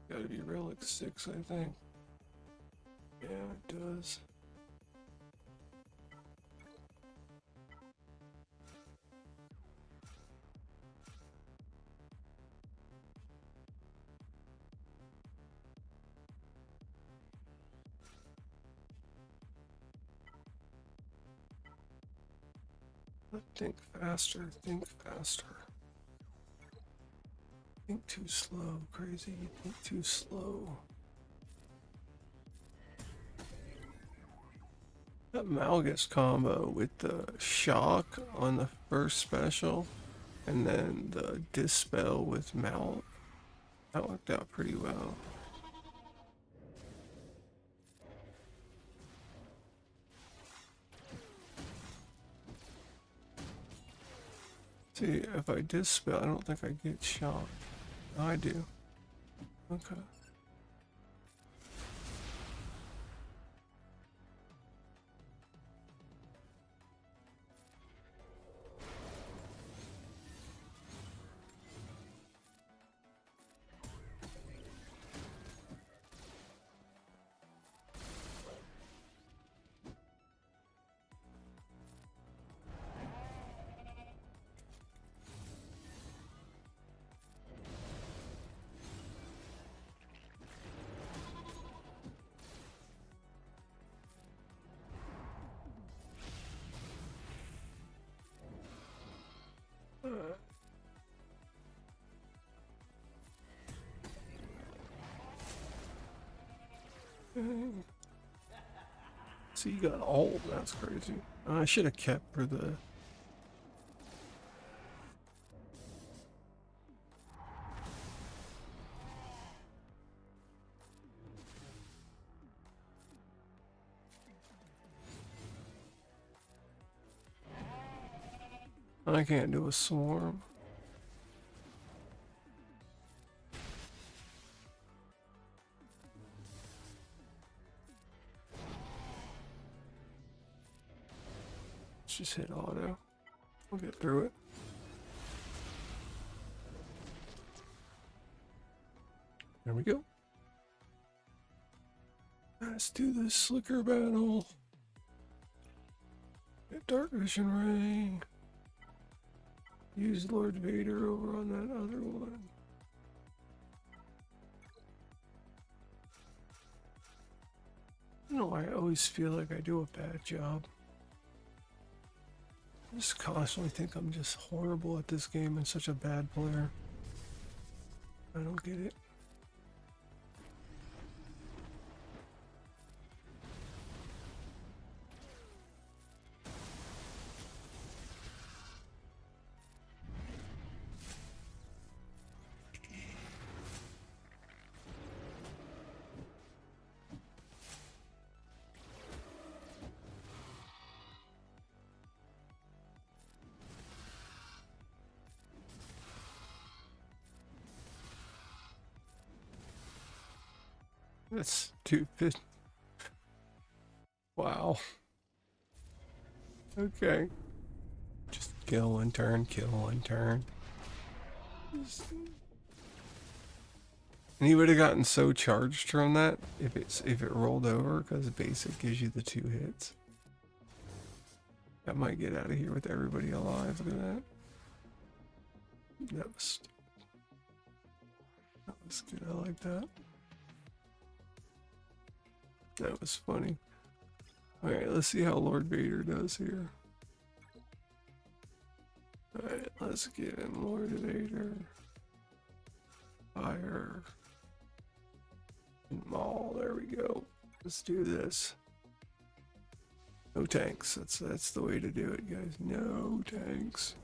Gotta be relic 6, I think. Yeah, it does. Think faster, think faster. Think too slow, crazy. Think too slow. That Malgus combo with the shock on the first special and then the dispel with Mal, that worked out pretty well. See, if I dispel, I don't think I get shot. I do. Okay. So you got all, that's crazy. I should have kept for the... I can't do a swarm. Let's just hit auto. We'll get through it. There we go. Let's do this slicker battle. Get dark vision ring. Use Lord Vader over on that other one. I don't know why I always feel like I do a bad job. I just constantly think I'm just horrible at this game and such a bad player. I don't get it. That's stupid. Wow. Okay. Just kill one turn, kill one turn. And he would have gotten so charged from that if it rolled over, because basic gives you the 2 hits. I might get out of here with everybody alive. Look at that. That was good. I like that. That was funny. Alright, let's see how Lord Vader does here. Alright, let's get in Lord Vader. Fire. And Maul, there we go. Let's do this. No tanks. That's the way to do it, guys. No tanks.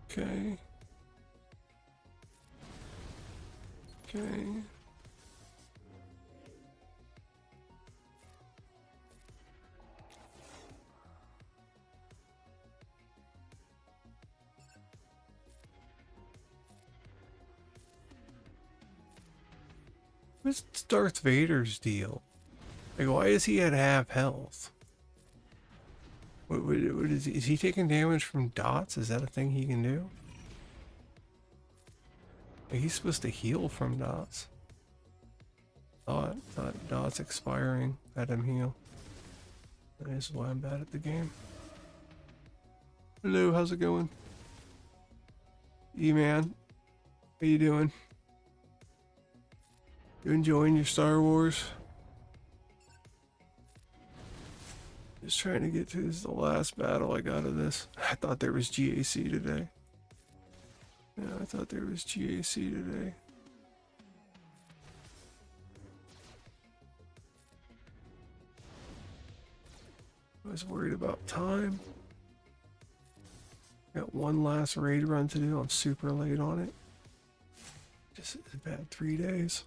Okay. Okay. What's Darth Vader's deal? Like, why is he at half health? What is he taking damage from dots? Is that a thing he can do? Like, he's supposed to heal from dots. Thought dots expiring, let him heal. That is why I'm bad at the game. Hello, how's it going? E-man, how you doing? You enjoying your Star Wars? Just trying to get to this is the last battle I got of this. I thought there was GAC today. Yeah, I thought there was GAC today. I was worried about time. Got one last raid run to do. I'm super late on it. Just a bad 3 days.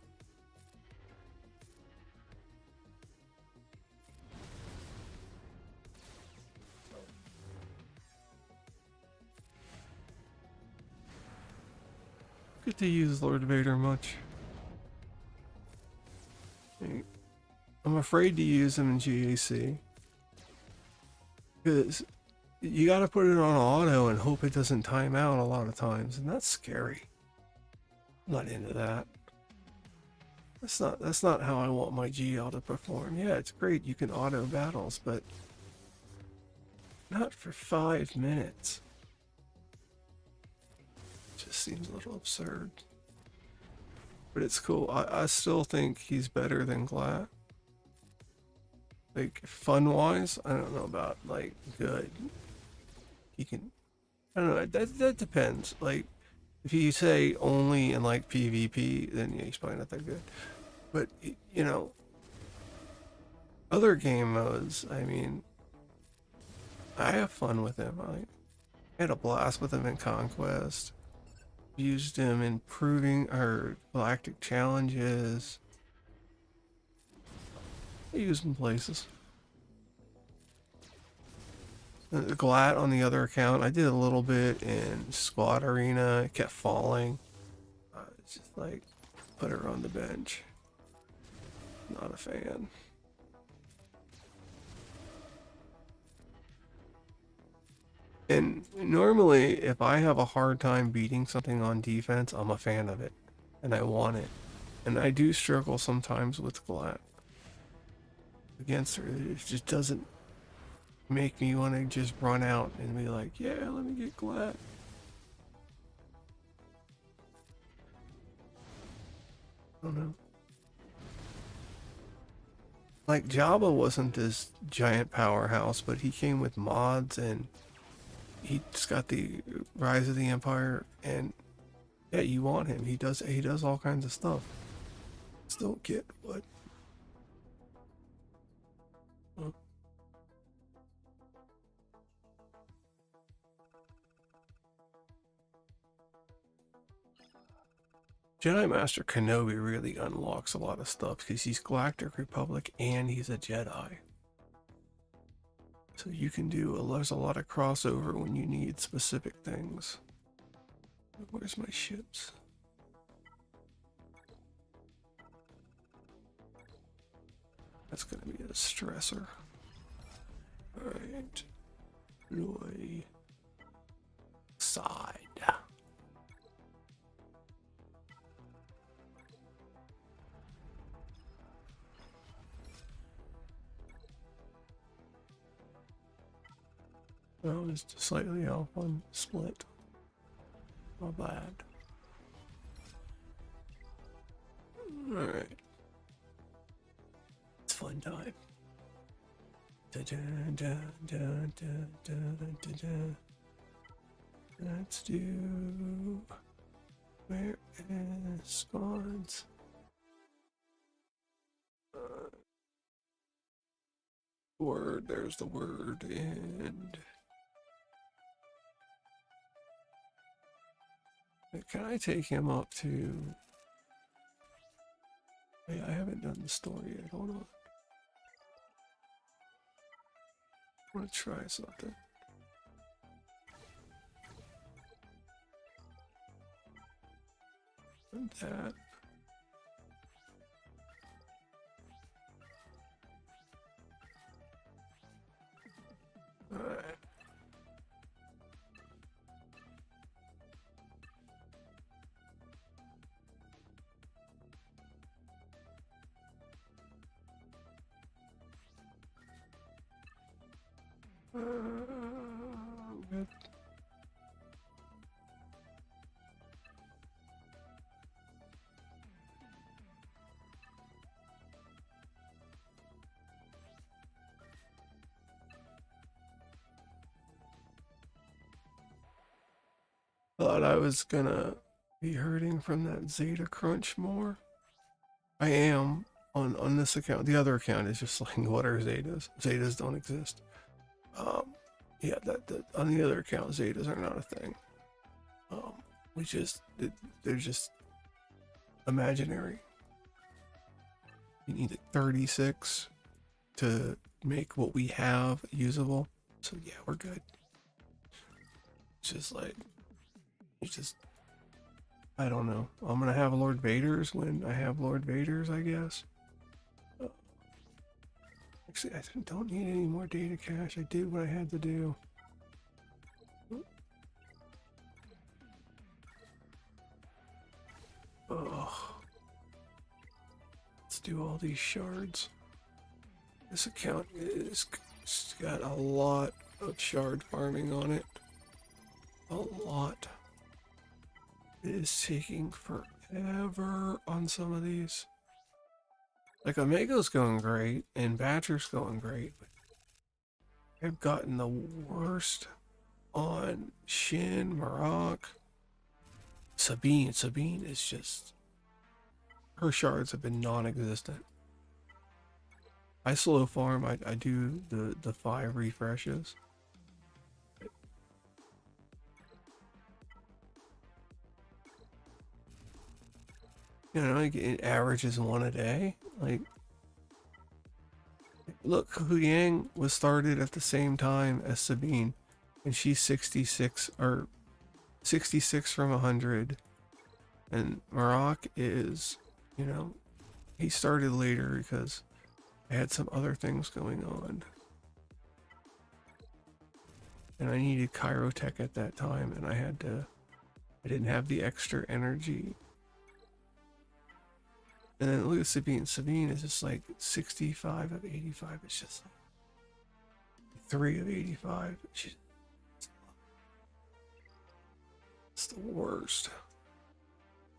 get to use Lord Vader much. I'm afraid to use him in GAC. Because you gotta put it on auto and hope it doesn't time out a lot of times, and that's scary. I'm not into that. That's not how I want my GL to perform. Yeah, it's great you can auto battles, but not for 5 minutes. It just seems a little absurd. But it's cool. I still think he's better than Glat. Like, fun-wise, I don't know about, like, good. He can... I don't know, that depends. Like, if you say only in, like, PvP, then yeah, he's probably not that good. But, you know, other game modes, I mean, I have fun with him. I had a blast with him in Conquest. Used him in proving our galactic challenges. I use him places. Glat on the other account, I did a little bit in Squad Arena. It kept falling. It's just like, put her on the bench. Not a fan. And normally, if I have a hard time beating something on defense, I'm a fan of it. And I want it. And I do struggle sometimes with Glat. Against her, it just doesn't make me want to just run out and be like, yeah, let me get Glat. I don't know. Like, Jabba wasn't this giant powerhouse, but he came with mods and he's got the Rise of the Empire, and yeah, you want him. He does all kinds of stuff. Still get what? Huh? Jedi Master Kenobi really unlocks a lot of stuff because he's Galactic Republic and he's a Jedi. So you can do there's a lot of crossover when you need specific things. Where's my ships? That's gonna be a stressor. Alright. Roy. Side. Oh, it's just slightly off on split. Not bad. Alright. It's fun time. Let's do... Where is squads? Word, there's the word, and... Can I take him up to... Wait, I haven't done the story yet, hold on. I want to try something. And that. Alright. Good. Thought I was gonna be hurting from that Zeta crunch more. I am on this account. The other account is just like, what are Zetas? Zetas don't exist. Yeah, that on the other account, Zetas are not a thing. They're just imaginary. You need 36 to make what we have usable. So yeah, we're good. It's just like, it's just I don't know. I'm gonna have Lord Vader's when I have Lord Vader's, I guess. Actually, I don't need any more data cache. I did what I had to do. Oh, let's do all these shards. This account is got a lot of shard farming on it. A lot. It is taking forever on some of these. Like Omega's going great and Badger's going great, but I've gotten the worst on Shin, Maroc, Sabine. Sabine is just, her shards have been non-existent. I slow farm. I do the 5 refreshes. You know, it averages 1 a day. Like, look, Hu Yang was started at the same time as Sabine, and she's 66 or 66 from 100, and Maroc is, you know, he started later because I had some other things going on. And I needed Chirotech at that time, and I didn't have the extra energy. And then look at Sabine. Sabine is just like 65 of 85. It's just like 3 of 85. It's the worst.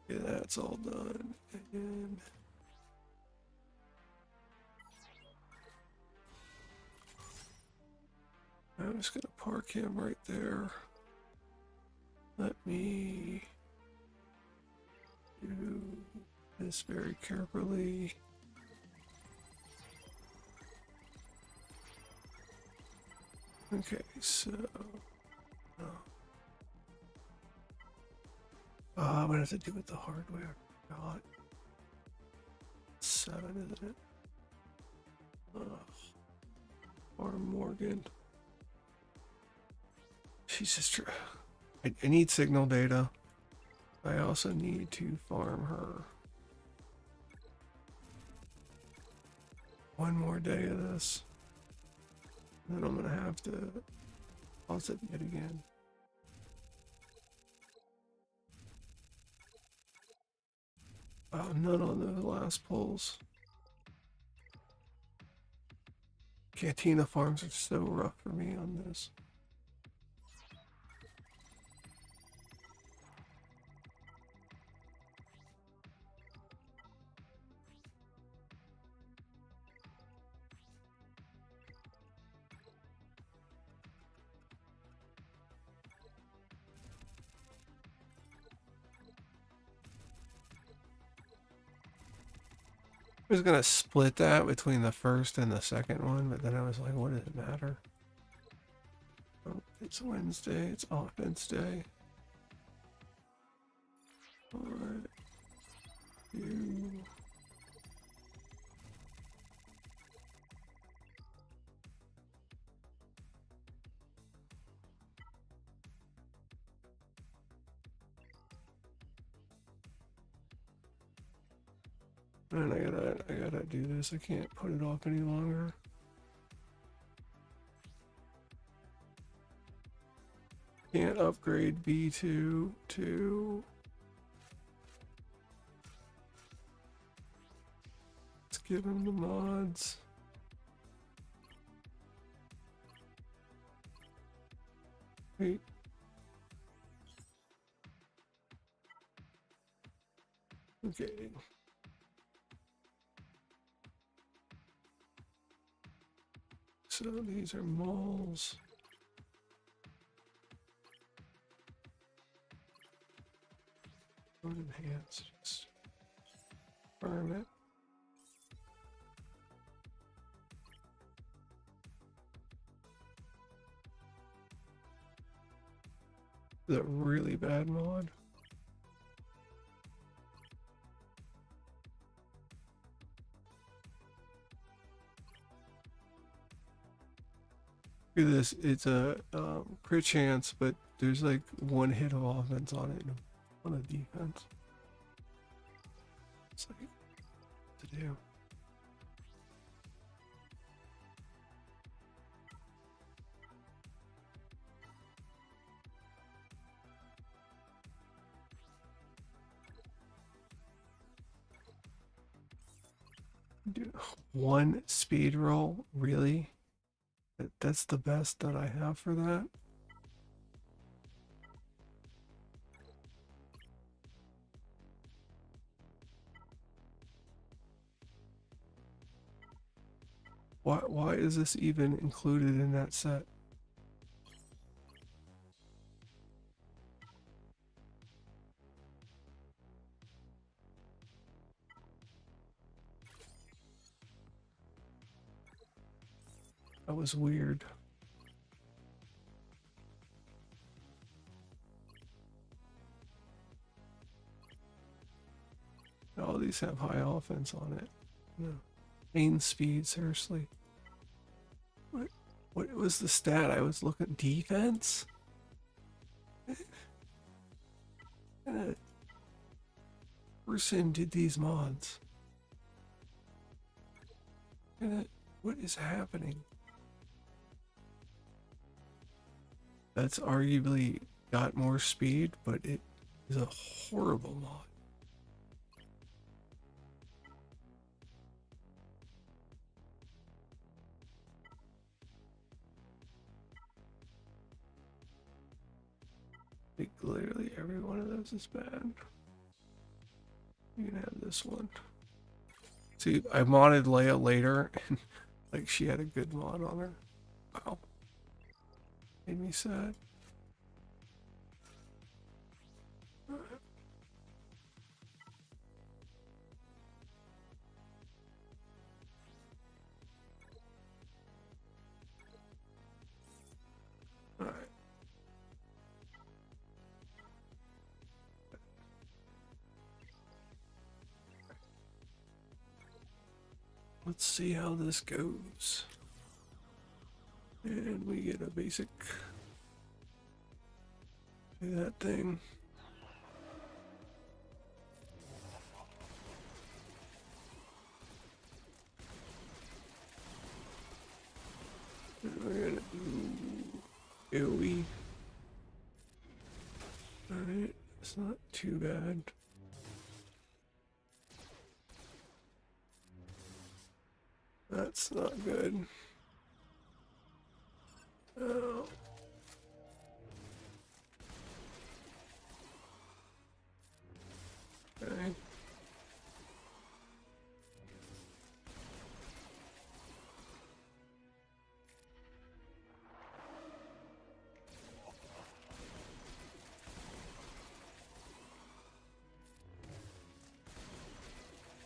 Okay, that's all done. And I'm just gonna park him right there. Let me do this very carefully. Okay, so I'm gonna have to do with the hardware. God, 7, isn't it? Or Morgan. She's just. I need signal data. I also need to farm her. 1 more day of this. And then I'm gonna have to pause it yet again. None on those last pulls. Cantina farms are so rough for me on this. I was gonna split that between the first and the second one, but then I was like, what does it matter? Oh, it's Wednesday, it's offense day. Alright. You. And I gotta do this. I can't put it off any longer. Can't upgrade B2 to. Let's give him the mods. Wait. Okay. So these are malls. Enhance, just farm it. Is a really bad mod. Look at this. It's a crit chance, but there's like 1 hit of offense on it. on a defense. It's like to do. Do one speed roll, really? That's the best that I have for that. Why is this even included in that set? That was weird. All these have high offense on it. No. Main speed, seriously. What was the stat? I was looking defense? What person did these mods? What is happening? That's arguably got more speed, but it is a horrible mod. Like, literally every one of those is bad. You can have this one. See, I modded Leia later, and like she had a good mod on her. Wow. Made me sad. Alright. Let's see how this goes. And we get a basic. Do that thing. And we're gonna do AoE. Alright, it's not too bad. That's not good. Oh. Okay.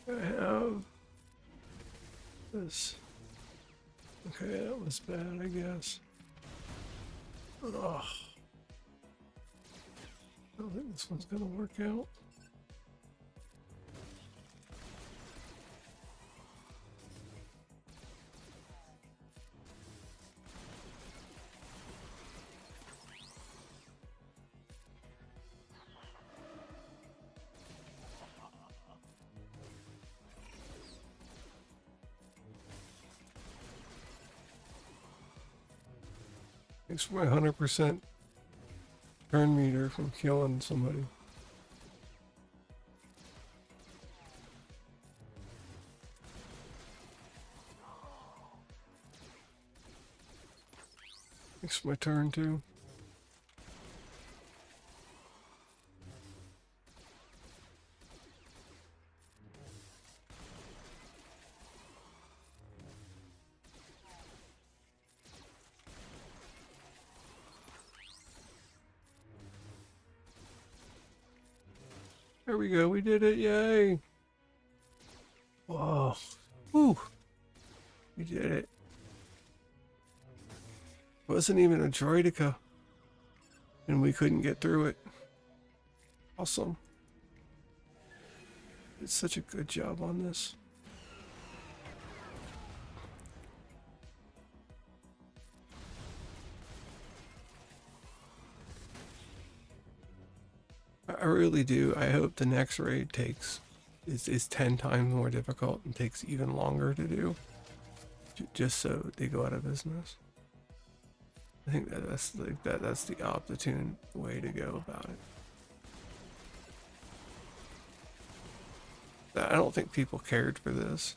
I have this. Okay, that was bad, I guess. Ugh. I don't think this one's gonna work out. Thanks for my 100% turn meter from killing somebody. Thanks for my turn too. There we go, we did it, yay! Whoa, whew, we did it. It wasn't even a droidica, and we couldn't get through it. Awesome. Did such a good job on this. I really do. I hope the next raid is 10 times more difficult and takes even longer to do, just so they go out of business. I think that's like that's the opportune way to go about it. I don't think people cared for this.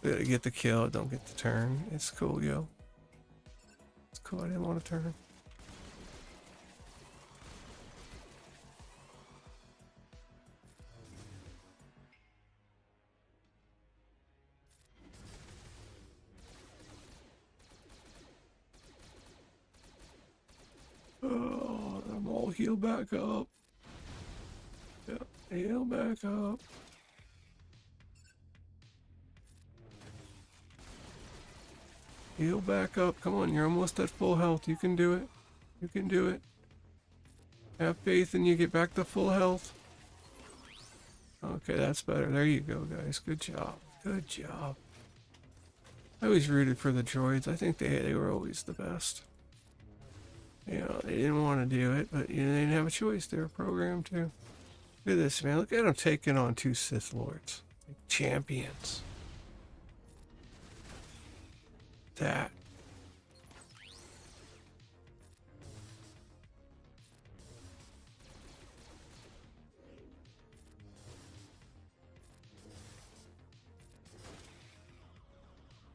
They get the kill, don't get the turn. It's cool, yo. It's cool. I didn't want to turn. Oh, I'm all healed back up. Yeah, heal back up. Heal back up. Come on, you're almost at full health. You can do it. You can do it. Have faith and you get back to full health. Okay, that's better. There you go, guys. Good job. Good job. I always rooted for the droids. I think they were always the best. You know, they didn't want to do it, but you know, they didn't have a choice. They were programmed to. Look at this, man. Look at them taking on 2 Sith Lords. Like champions. That.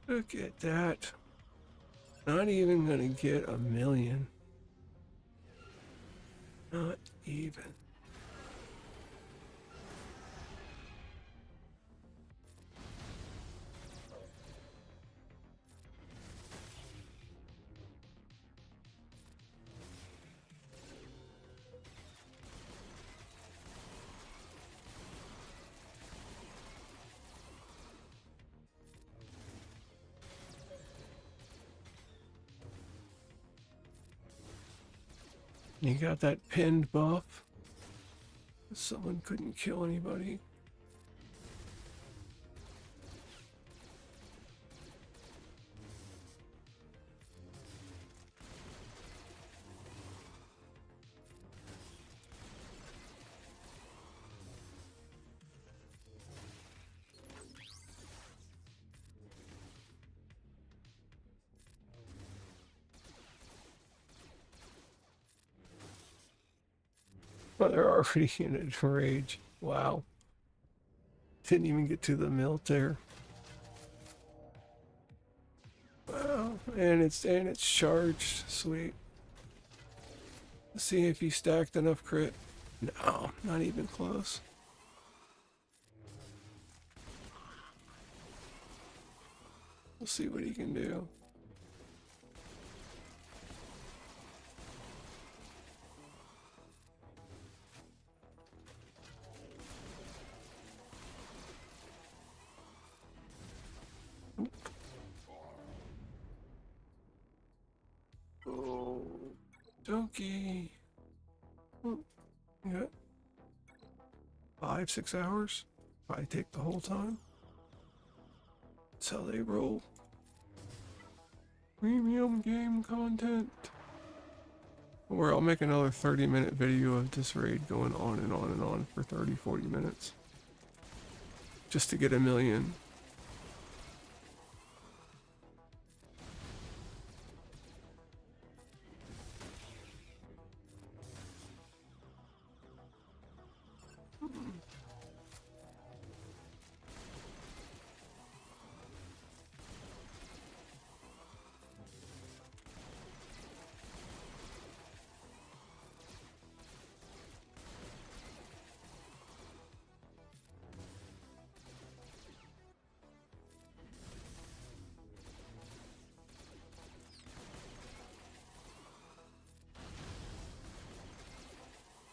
Look at that. Not even gonna get a million. Not even. You got that pinned buff. Someone couldn't kill anybody. Well, they're already in a rage. Wow. Didn't even get to the military. Wow. And it's charged. Sweet. Let's see if he stacked enough crit. No, not even close. We'll see what he can do. Oh, donkey. Yeah. 5, 6 hours. Probably take the whole time. That's how they roll. Premium game content. Or I'll make another 30-minute video of this raid going on and on and on for 30, 40 minutes. Just to get a million.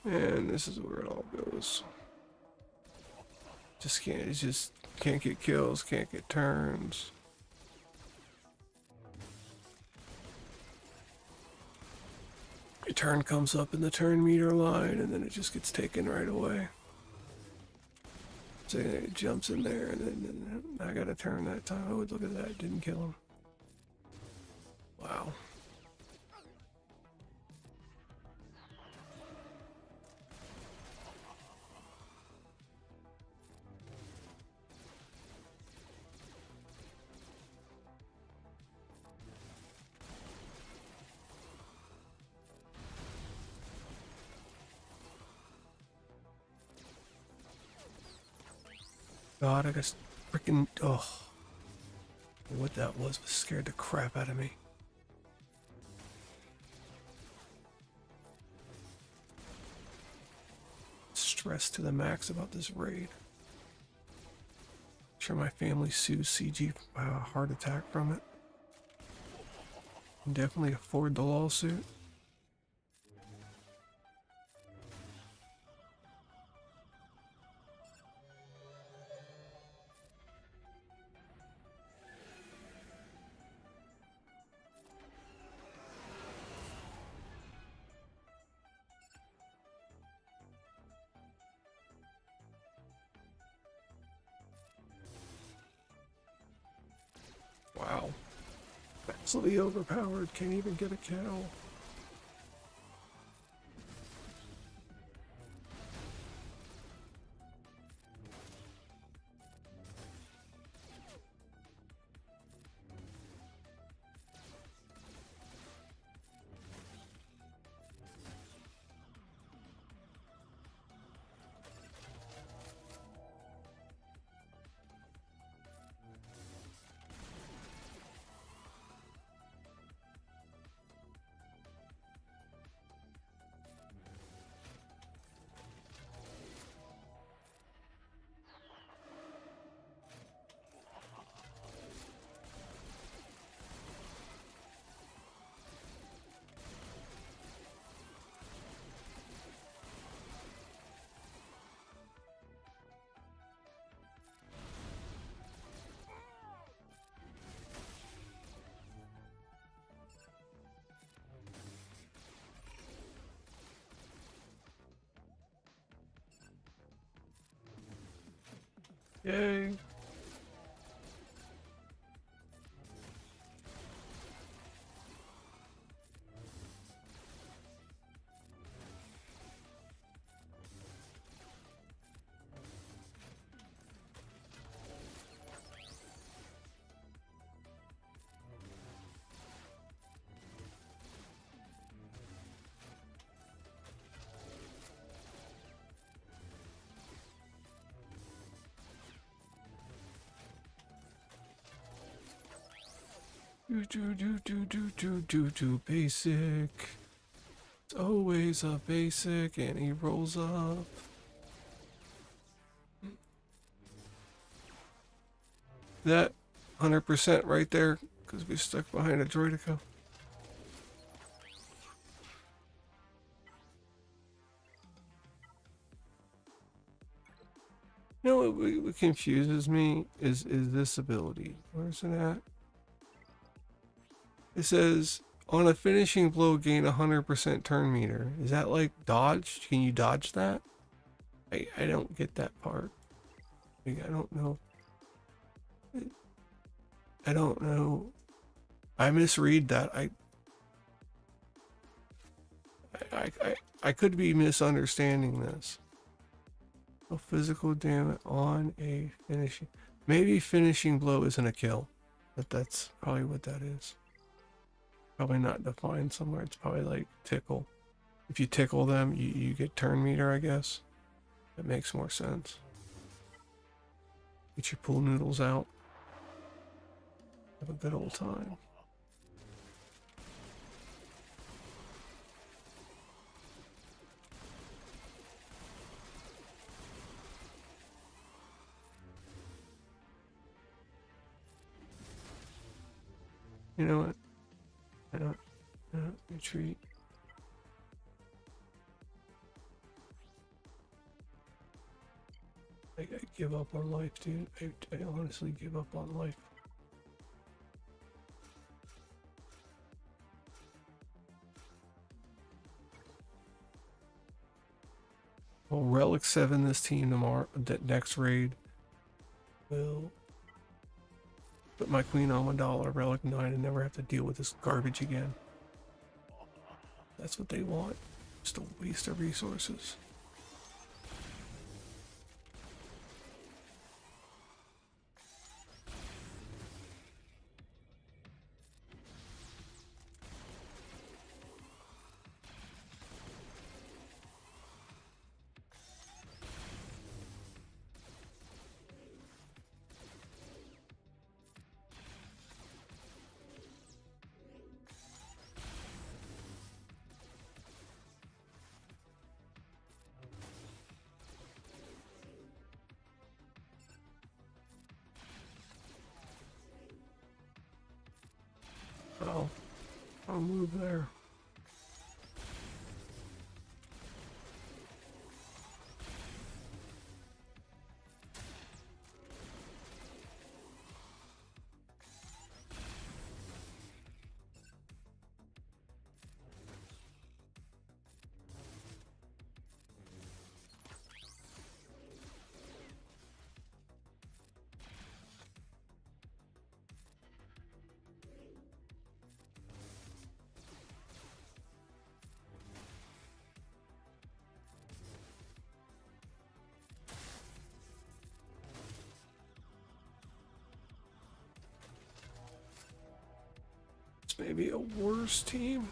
And this is where it all goes. Just can't get kills, can't get turns. Your turn comes up in the turn meter line and then it just gets taken right away. So it jumps in there and then I got a turn that time. Oh, look at that, didn't kill him. Wow. God, I just freaking, oh, what that was scared the crap out of me. Stressed to the max about this raid. Sure, my family sues CG by a heart attack from it. Can definitely afford the lawsuit. Wow. Massively overpowered, can't even get a kill. Yay. Do basic. It's always a basic, and he rolls up. That 100% right there, because we stuck behind a Droidico. You know what confuses me is this ability. Where's it at? It says, on a finishing blow, gain 100% turn meter. Is that like dodge? Can you dodge that? I don't get that part. Like, I don't know. I don't know. I misread that. I could be misunderstanding this. A physical damage on a finishing. Maybe finishing blow isn't a kill. But that's probably what that is. Probably not defined somewhere. It's probably like tickle. If you tickle them, you get turn meter, I guess. That makes more sense. Get your pool noodles out. Have a good old time. You know what? Retreat. I give up on life, dude. I honestly give up on life. Well, Relic 7 this team tomorrow. That next raid will put my Queen Amidala Relic 9 and never have to deal with this garbage again. That's what they want. Just a waste of resources. Oh, I'll move there. It's maybe a worse team.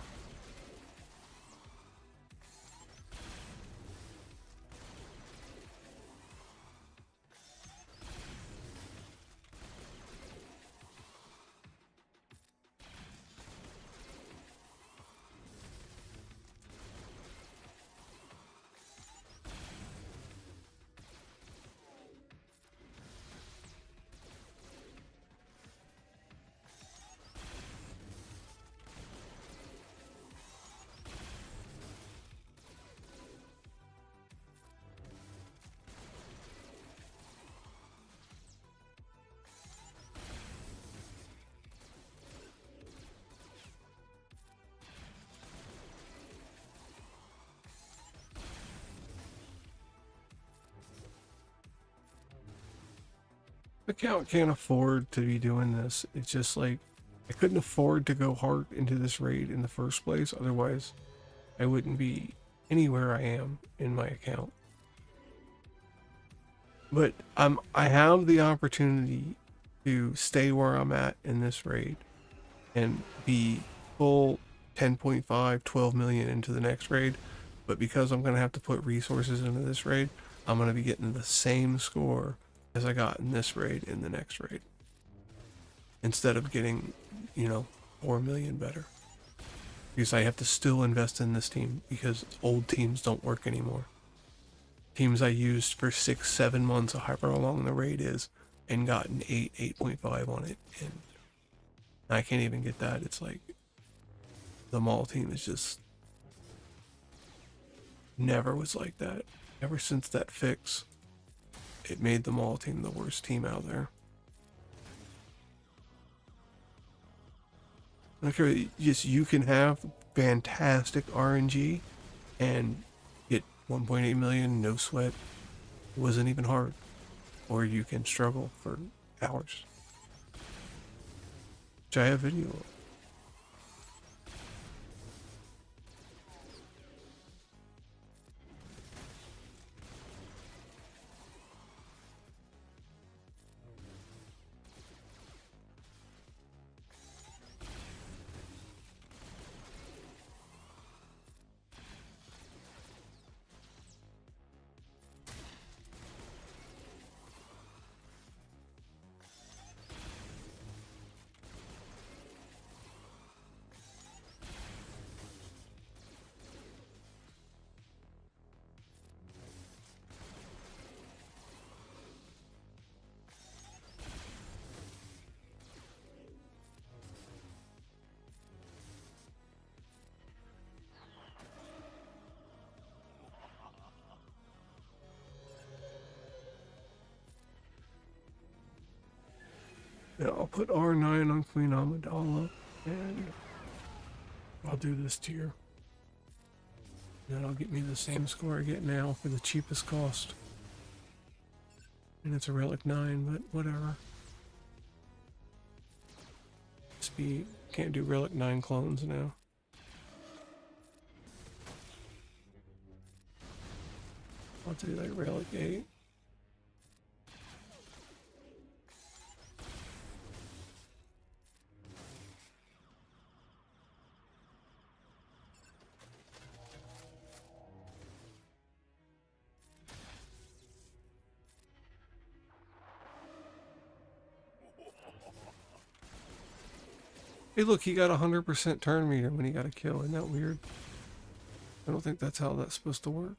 Account can't afford to be doing this. It's just like I couldn't afford to go hard into this raid in the first place. Otherwise, I wouldn't be anywhere I am in my account. But I have the opportunity to stay where I'm at in this raid and be full 10.5, 12 million into the next raid. But because I'm going to have to put resources into this raid, I'm going to be getting the same score as I got in this raid in the next raid. Instead of getting, 4 million better. Because I have to still invest in this team because old teams don't work anymore. Teams I used for 6-7 months, or however long the raid is, and gotten 8.5 on it, and I can't even get that. It's like the mall team is just never was like that. Ever since that fix, it made the mall team the worst team out there. Okay, just you can have fantastic RNG and get 1.8 million, no sweat. It wasn't even hard. Or you can struggle for hours. Which I have video of. Yeah, I'll put R9 on Queen Amidala, and I'll do this tier. That'll get me the same score I get now for the cheapest cost. And it's a Relic 9, but whatever. Speed. Can't do Relic 9 clones now. I'll do like Relic 8. Hey look, he got 100% turn meter when he got a kill. Isn't that weird? I don't think that's how that's supposed to work.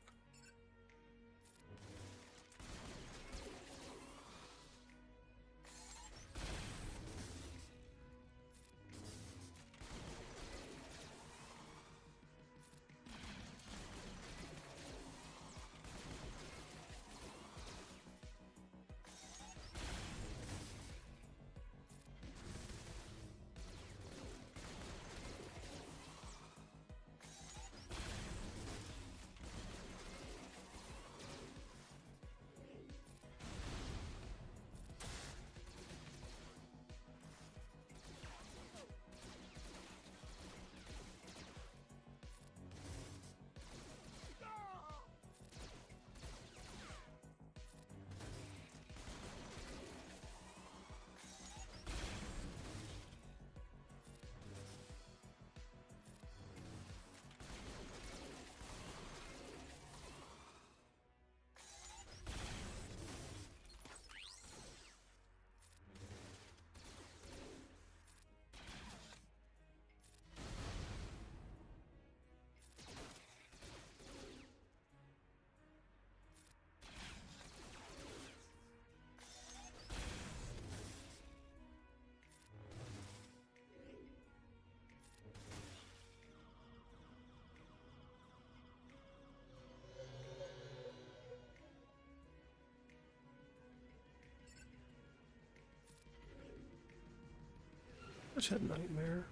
such a nightmare.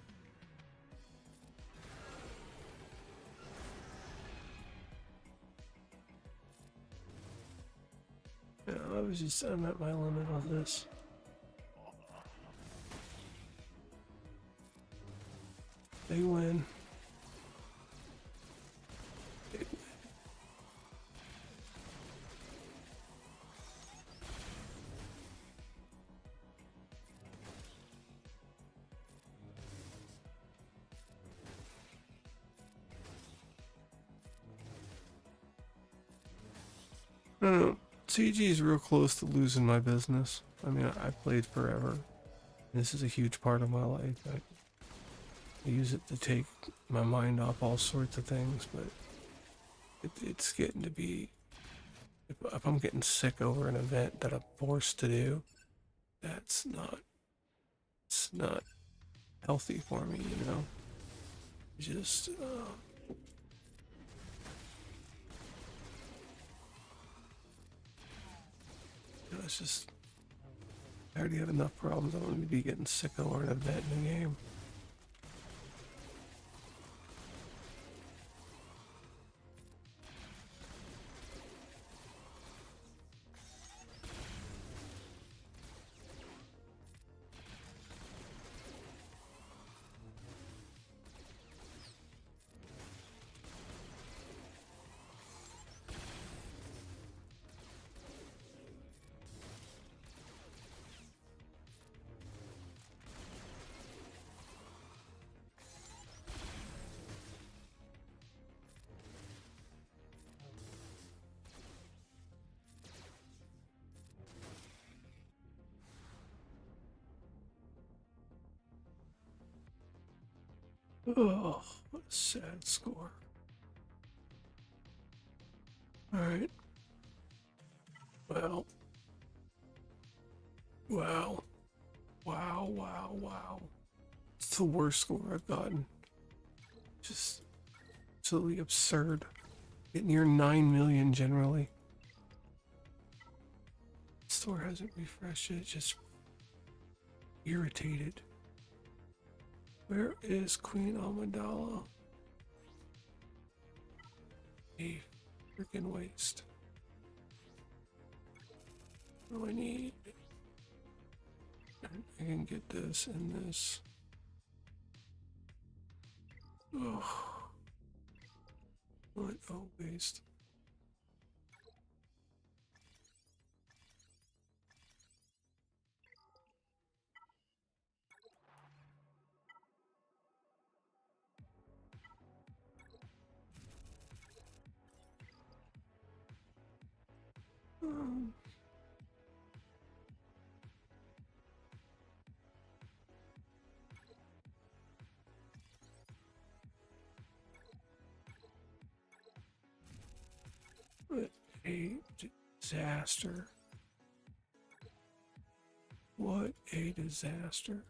Yeah, I'm at my limit on this. They win. No, CG is real close to losing my business. I mean, I played forever. This is a huge part of my life. I use it to take my mind off all sorts of things, but it's getting to be, if I'm getting sick over an event that I'm forced to do, it's not healthy for me, you know? Just, it's just, I already have enough problems. I don't need to be getting sick over an event in the game. Oh, what a sad score. Alright. Well. Wow. Wow, wow, wow. It's the worst score I've gotten. Just absolutely absurd. Get near 9 million generally. Store hasn't refreshed yet, just irritated. Where is Queen Amidala? A freaking waste. What do I need? I can get this and this. Oh, what a waste. Um, what a disaster. What a disaster.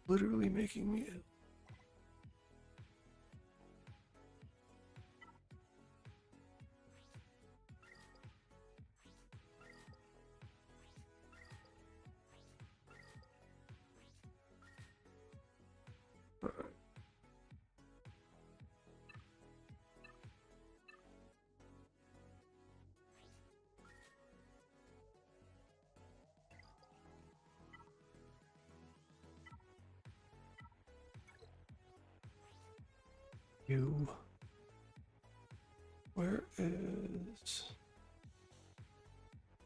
Literally making me ill. You. Where is...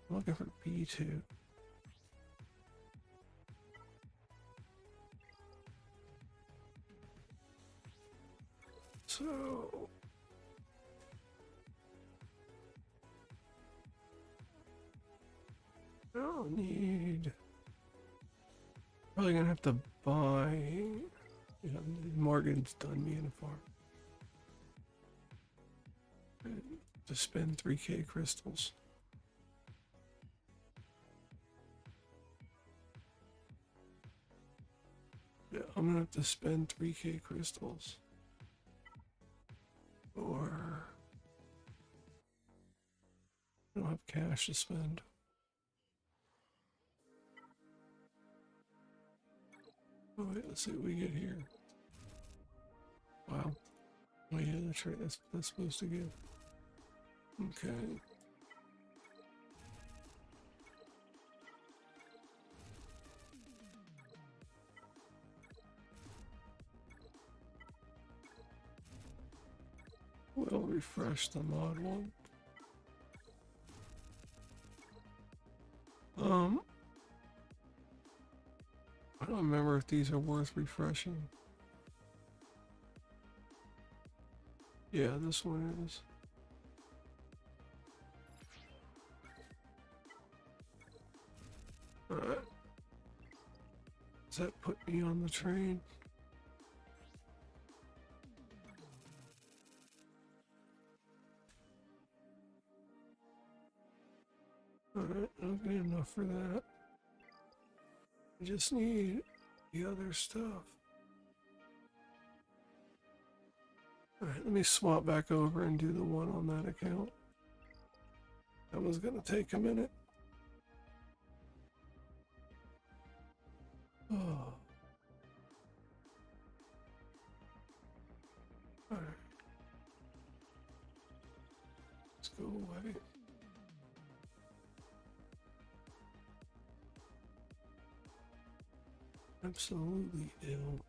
I'm looking for B2. So I'll need. Probably gonna have to buy. Yeah, Morgan's done me in a farm. To spend 3K crystals. Yeah, I'm gonna have to spend 3K crystals. Or I don't have cash to spend. Oh wait, let's see what we get here. Wow. Oh yeah, that's right, that's what that's supposed to give. Okay. We'll refresh the mod one. I don't remember if these are worth refreshing. Yeah, this one is. Alright. Does that put me on the train? Alright, I don't get enough for that. I just need the other stuff. Alright, let me swap back over and do the one on that account. That was gonna take a minute. Oh. Alright. Let's go away. Absolutely ill.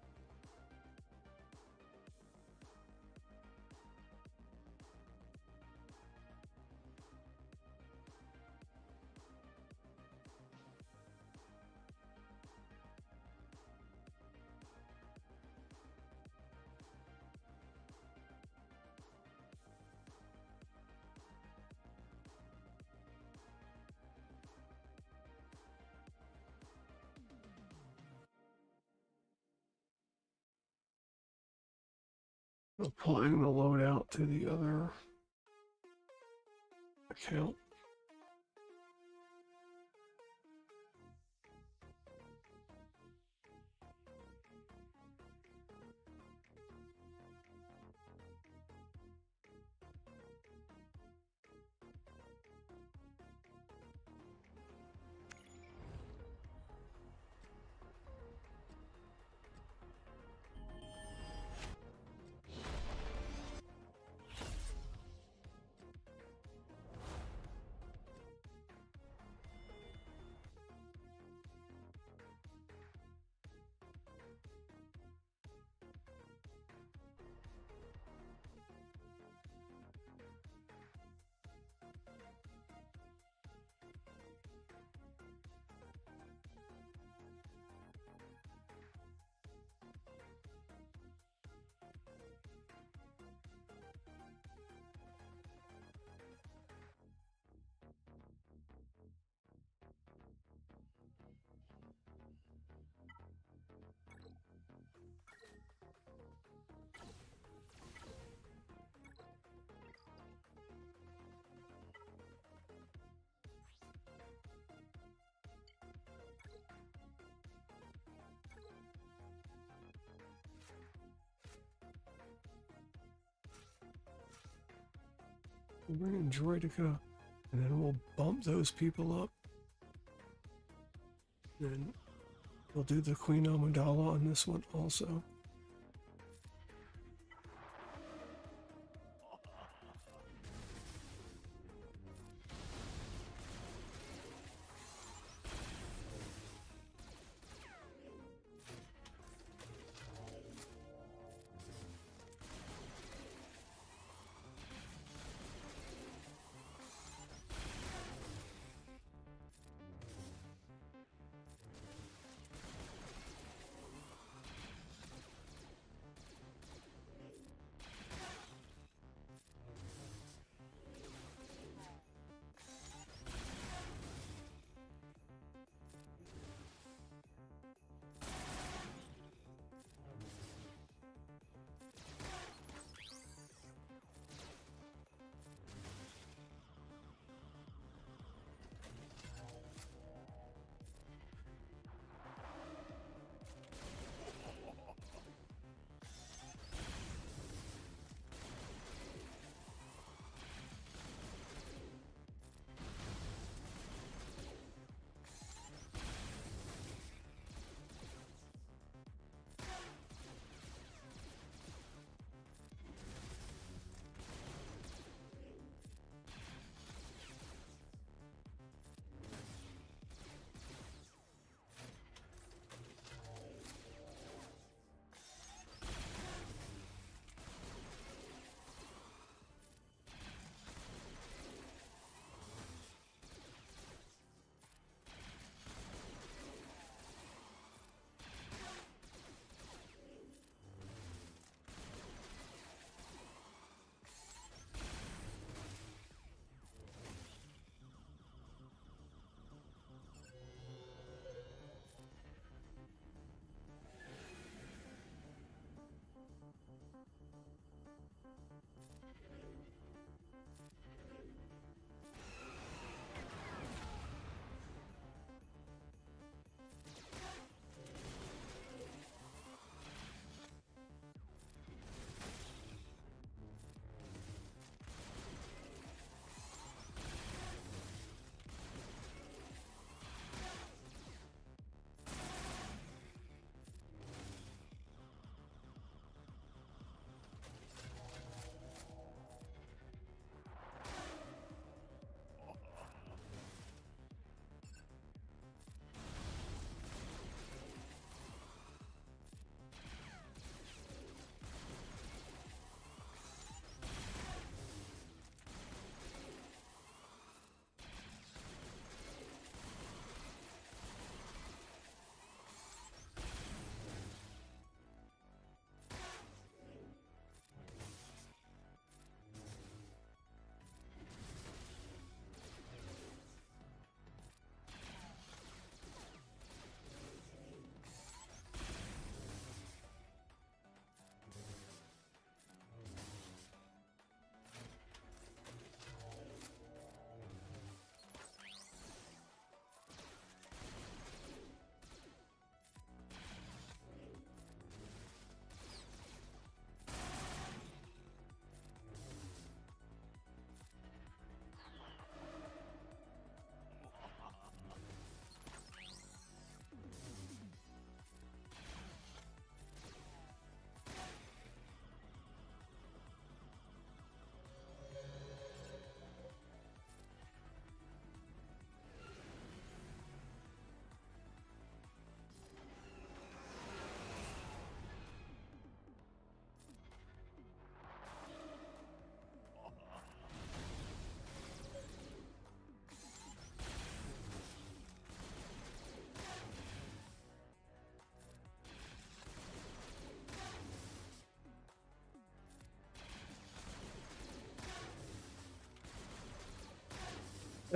Applying the loadout to the other account. We'll bring in Droidica, and then we'll bump those people up. Then we'll do the Queen Amidala on this one also.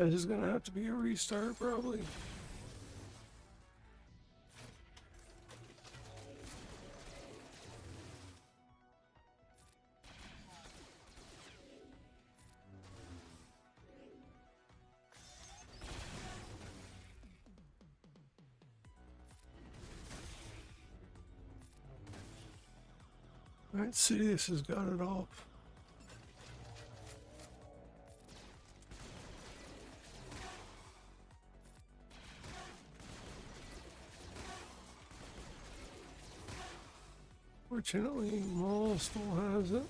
This is gonna have to be a restart, probably. Alright, Sidious has got it off. Fortunately, Maul still has it.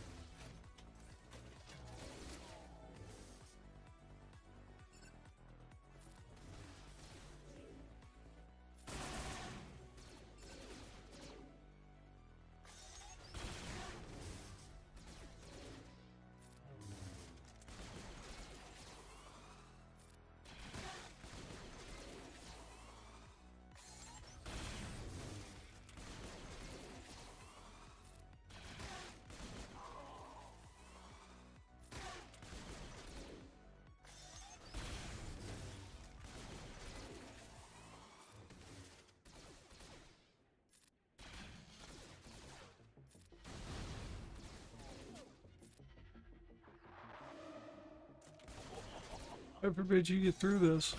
I forbid you get through this.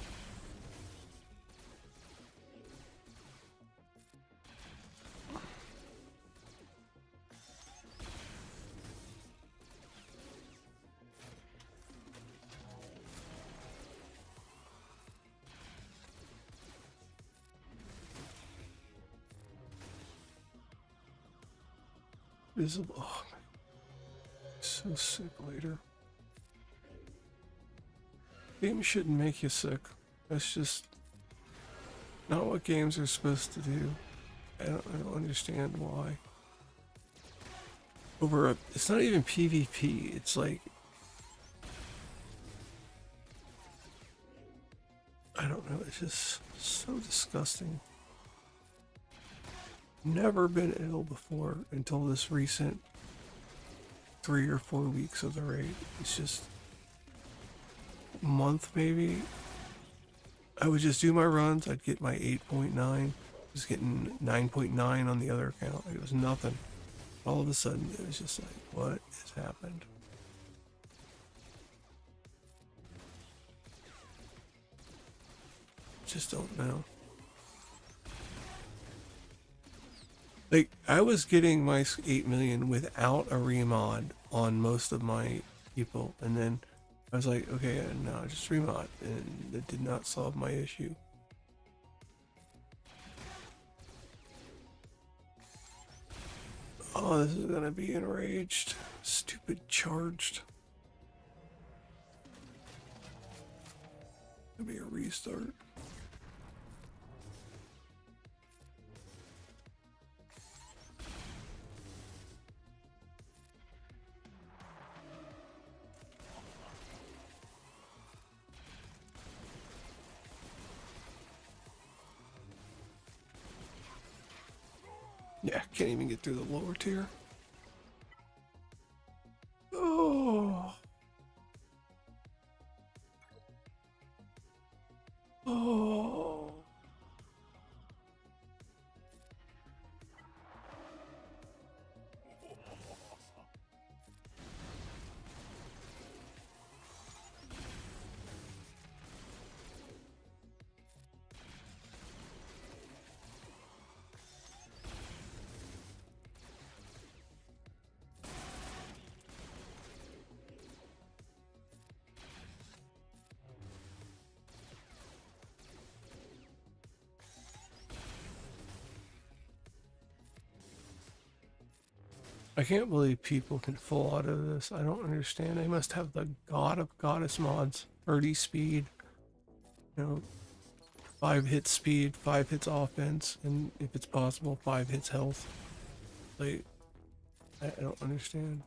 Visible. Oh, so sick later. Games shouldn't make you sick. That's just not what games are supposed to do. I don't understand why. It's not even PvP. It's like, I don't know. It's just so disgusting. Never been ill before until this recent 3 or 4 weeks of the raid. It's just a month maybe. I would just do my runs. I'd get my 8.9. I was getting 9.9 on the other account. It was nothing. All of a sudden, it was just like, what has happened? Just don't know. Like, I was getting my 8 million without a remod on most of my people, and then I was like, okay, no, just remod, and it did not solve my issue. Oh, this is gonna be enraged. Stupid charged. It'll be a restart. Yeah, can't even get through the lower tier. Oh. Oh. I can't believe people can fall out of this. I don't understand. They must have the god of goddess mods. 30 speed, 5 hits speed, 5 hits offense, and if it's possible, 5 hits health. Like, I don't understand.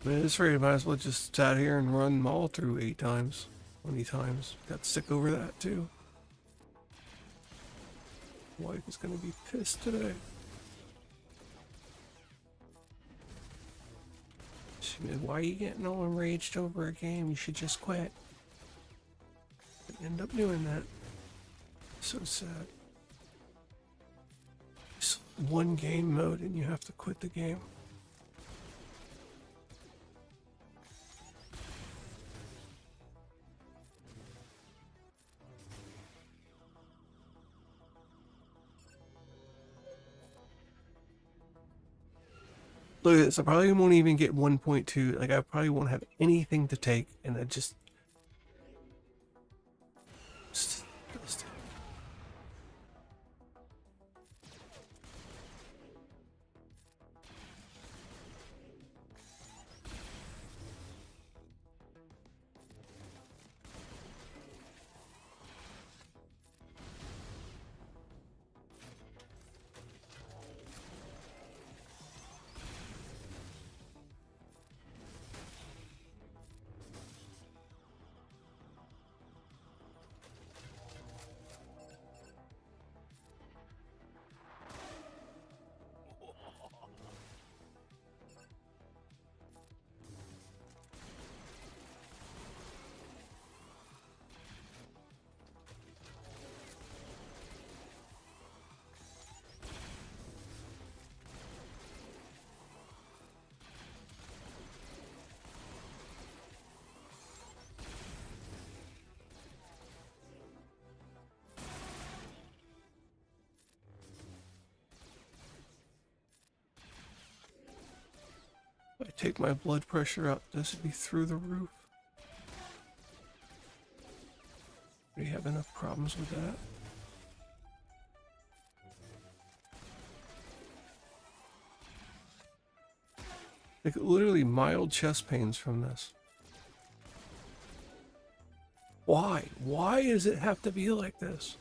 I mean, this raid might as well just sat here and run them all through 8 times, 20 times. Got sick over that too. Wife is gonna be pissed today. She said, why are you getting all enraged over a game? You should just quit. I end up doing that. So sad. It's one game mode and you have to quit the game. Look at this, I probably won't even get 1.2, like I probably won't have anything to take, and I just if I take my blood pressure up, this would be through the roof. Do we have enough problems with that? Like literally mild chest pains from this. Why? Why does it have to be like this?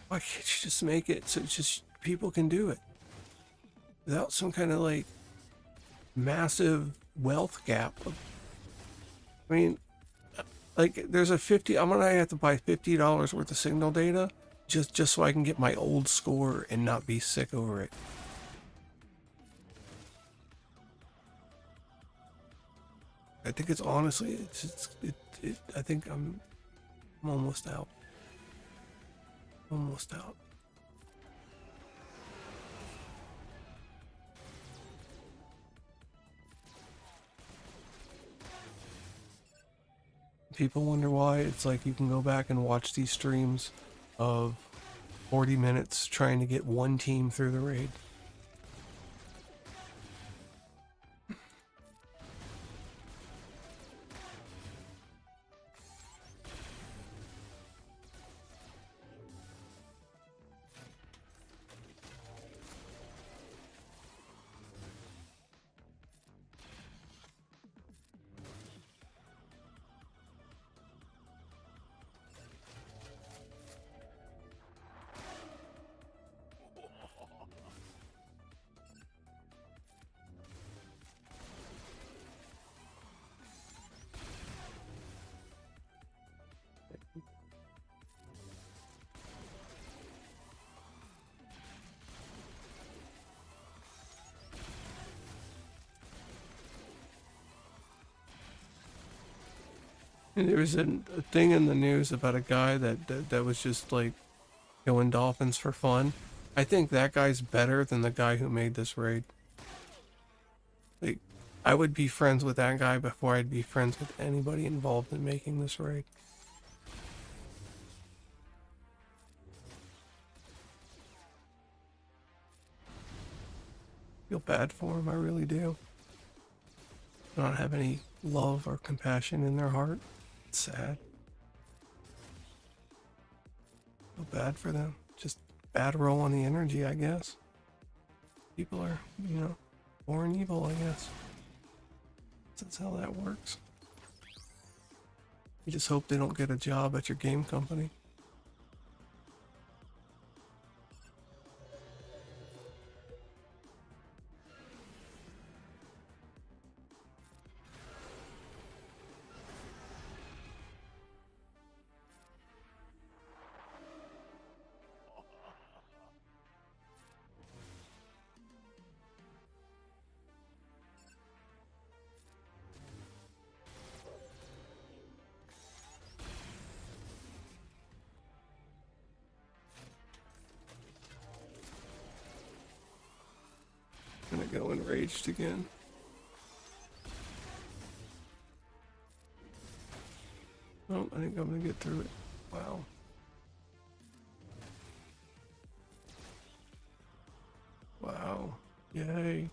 Why can't you just make it so it's just people can do it? Without some kind of like massive wealth gap. I mean, like there's a 50, I'm gonna have to buy $50 worth of signal data just so I can get my old score and not be sick over it. I think it's honestly, I think I'm almost out. Almost out. People wonder why it's like you can go back and watch these streams of 40 minutes trying to get one team through the raid. And there was a thing in the news about a guy that was just like killing dolphins for fun. I think that guy's better than the guy who made this raid. Like, I would be friends with that guy before I'd be friends with anybody involved in making this raid. Feel bad for him, I really do. Not have any love or compassion in their heart. It's sad. Feel bad for them. Just bad roll on the energy, I guess. People are, you know, born evil, I guess. That's how that works. You just hope they don't get a job at your game company. go enraged again. Oh, I think I'm gonna get through it. Wow. Wow. Yay.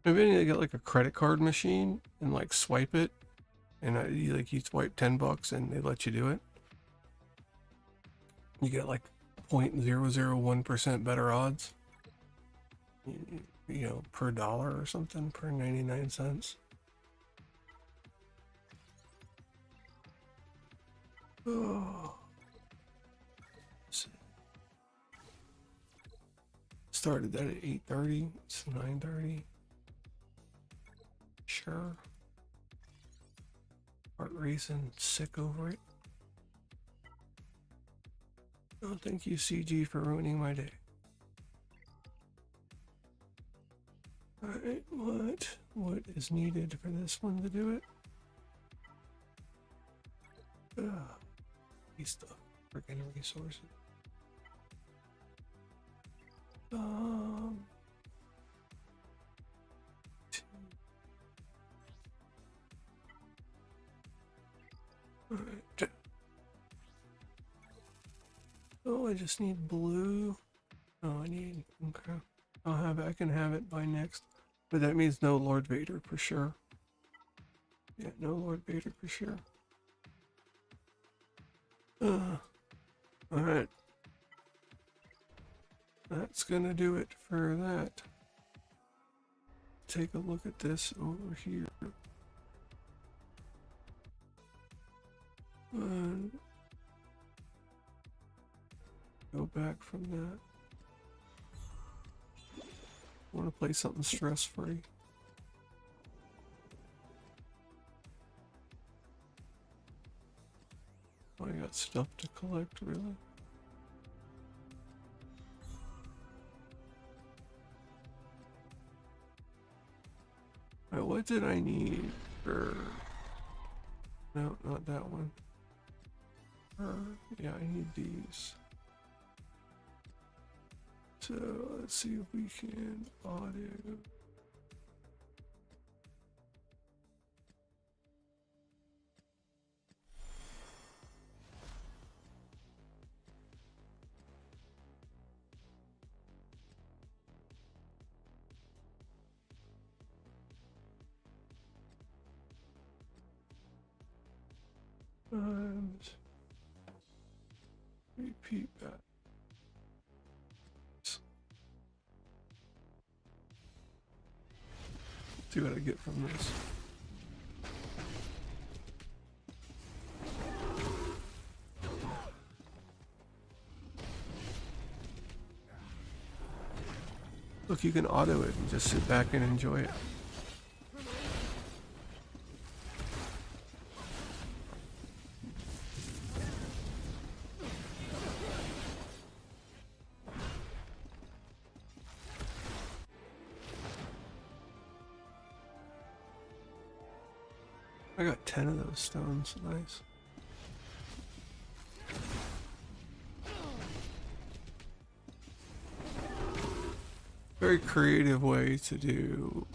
Maybe I need to get like a credit card machine and like swipe it, and you swipe $10 and they let you do it. You get like 0.001% better odds. You know, per dollar or something, per 99 cents. Oh. Started that at 8:30. It's 9:30. Sure. Heart racing, sick over it. Oh, thank you, CG, for ruining my day. Alright, what is needed for this one to do it? These stuff, freaking resources. Alright. Oh, I just need blue. Oh, I need, okay. I can have it by next. But that means no Lord Vader for sure. Yeah, no Lord Vader for sure. Alright. That's gonna do it for that. Take a look at this over here. And go back from that. I want to play something stress-free. Oh, I got stuff to collect, really? Alright, what did I need for... No, not that one. Yeah, I need these. So, let's see if we can audio. And repeat that. See what I get from this. Look, you can auto it and just sit back and enjoy it. I got 10 of those stones, nice. Very creative way to do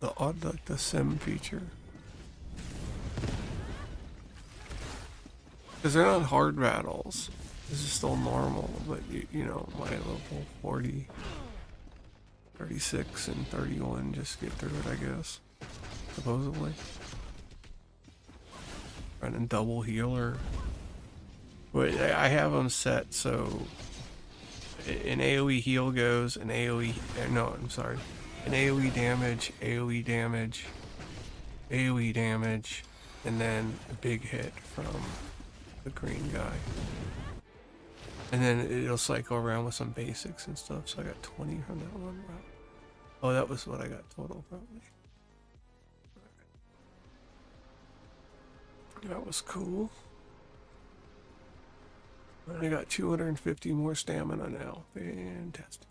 the sim feature. Because they're not hard battles. This is still normal, but you know, my level 40, 36, and 31 just get through it, I guess. Supposedly. running double healer. But I have them set so an AoE heal goes, an AoE, no, I'm sorry, an AoE damage, AoE damage, AoE damage, and then a big hit from the green guy. And then it'll cycle around with some basics and stuff, so I got 20 from that one route. Oh, that was what I got total, probably. That was cool. I got 250 more stamina now. Fantastic.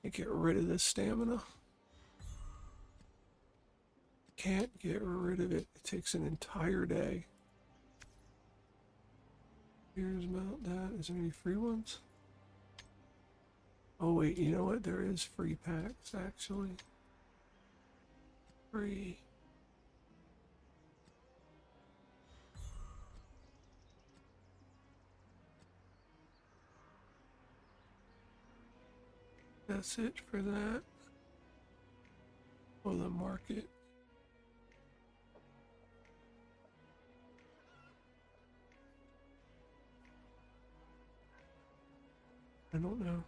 I get rid of this stamina. Can't get rid of it. It takes an entire day. Here's about that. Is there any free ones? Oh wait, you know what? There is free packs actually. Free. That's it for that. Oh, the market. I don't know.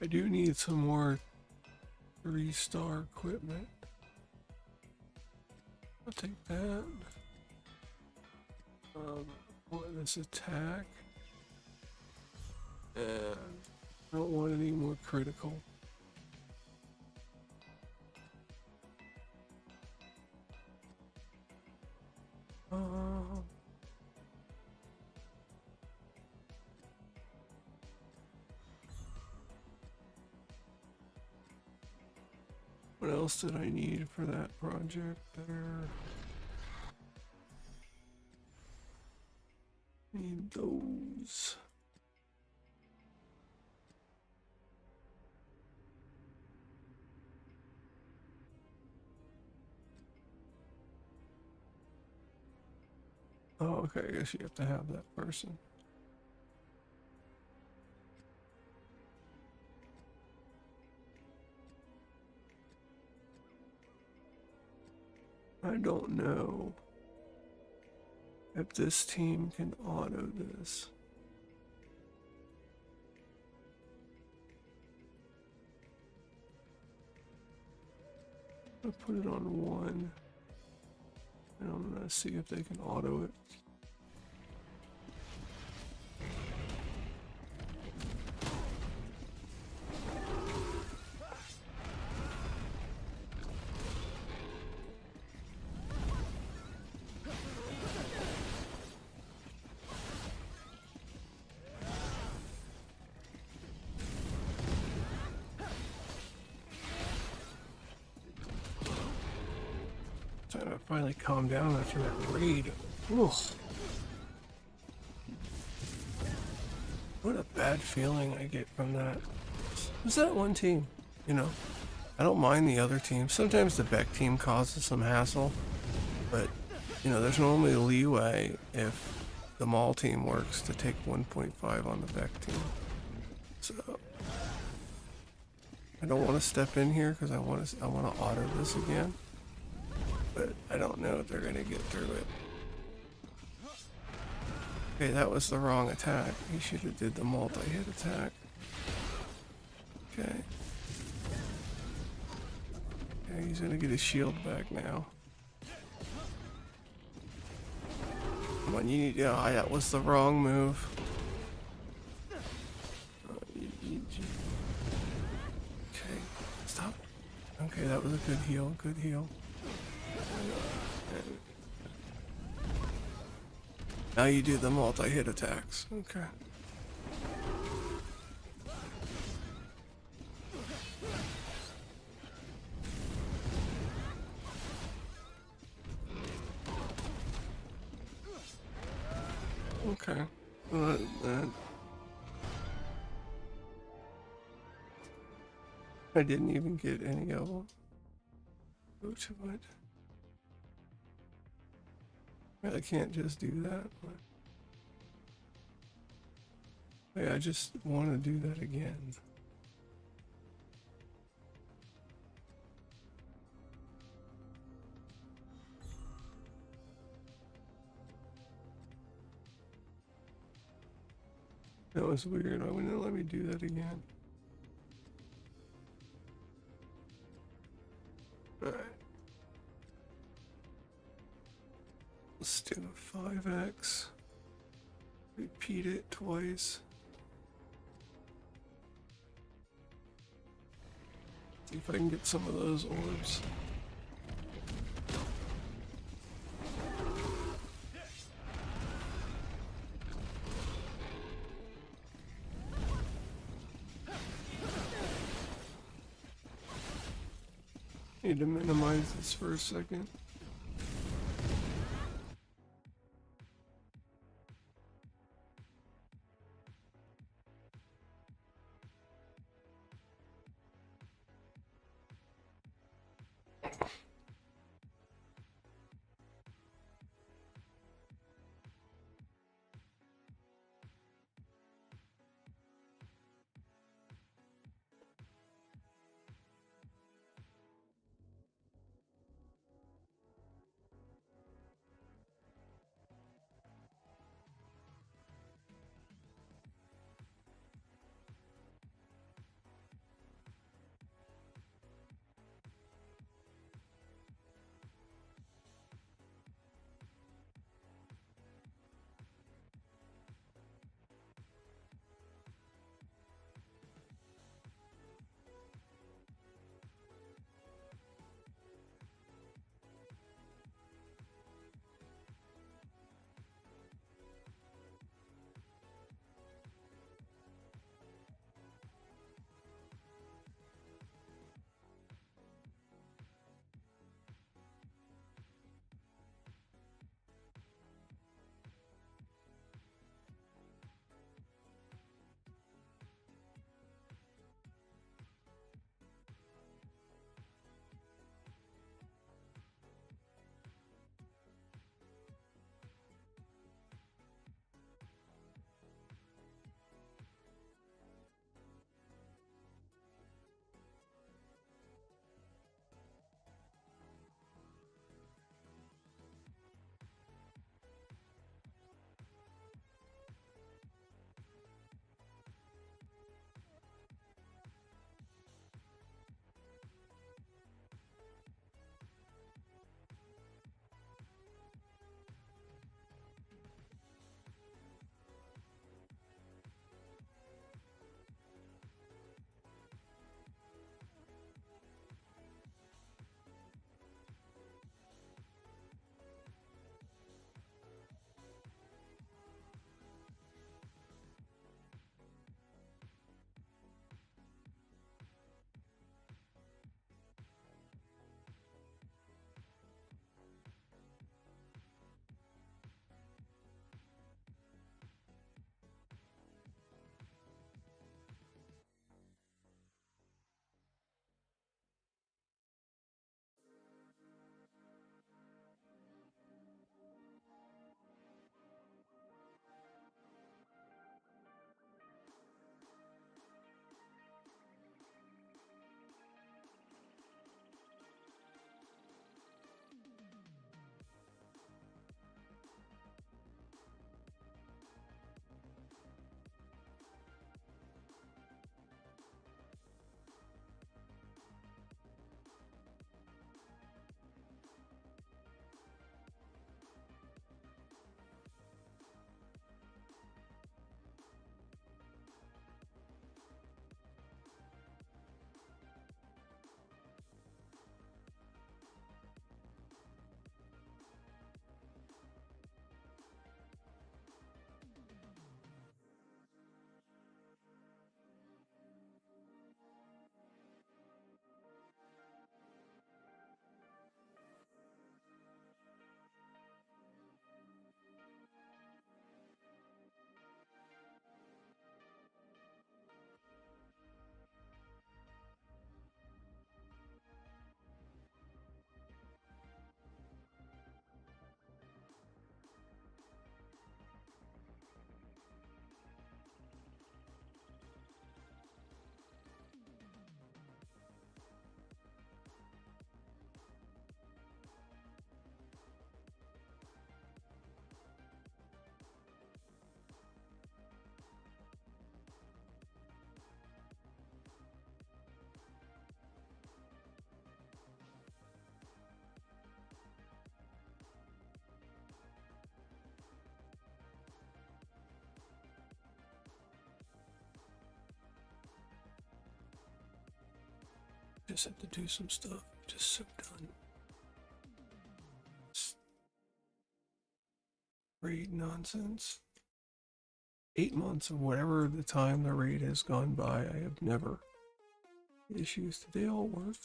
I do need some more 3-star equipment. I'll take that. Want this attack. And I don't want any more critical. What else did I need for that project there? Need those. Oh, okay, I guess you have to have that person. I don't know if this team can auto this. I'll put it on 1. And I'm gonna see if they can auto it. Trying to finally calm down after that raid. Ugh. What a bad feeling I get from that. Who's that one team? You know, I don't mind the other team. Sometimes the Beck team causes some hassle, but you know, there's normally leeway if the Maul team works to take 1.5 on the Beck team. So I don't want to step in here because I want to auto this again. But I don't know if they're gonna get through it. Okay, that was the wrong attack. He should have did the multi-hit attack. Okay. Okay, he's gonna get his shield back now. Come on, you need. Yeah, that was the wrong move. Okay, stop. Okay, that was a good heal. Good heal. Now you do the multi-hit attacks. Okay. Okay. I didn't even get any of them. Which what? I can't just do that. Hey, I just want to do that again. That was weird. Why wouldn't it let me do that again? Alright. Let's do a 5x. Repeat it twice. See if I can get some of those orbs. Need to minimize this for a second. just have to do some stuff. Just so done. Raid nonsense. 8 months of whatever the time the raid has gone by, I have never had issues. Did they all work?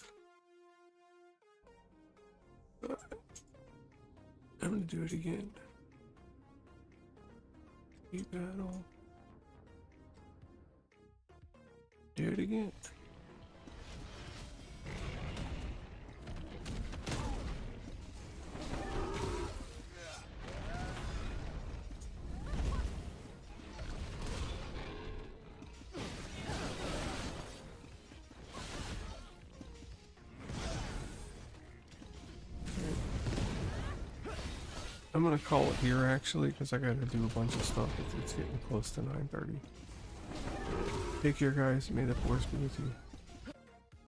Alright. I'm gonna do it again. Keep battle. Do it again. I'm gonna call it here actually, because I gotta do a bunch of stuff. It's getting close to 9:30. Take care, guys. May the force be with you.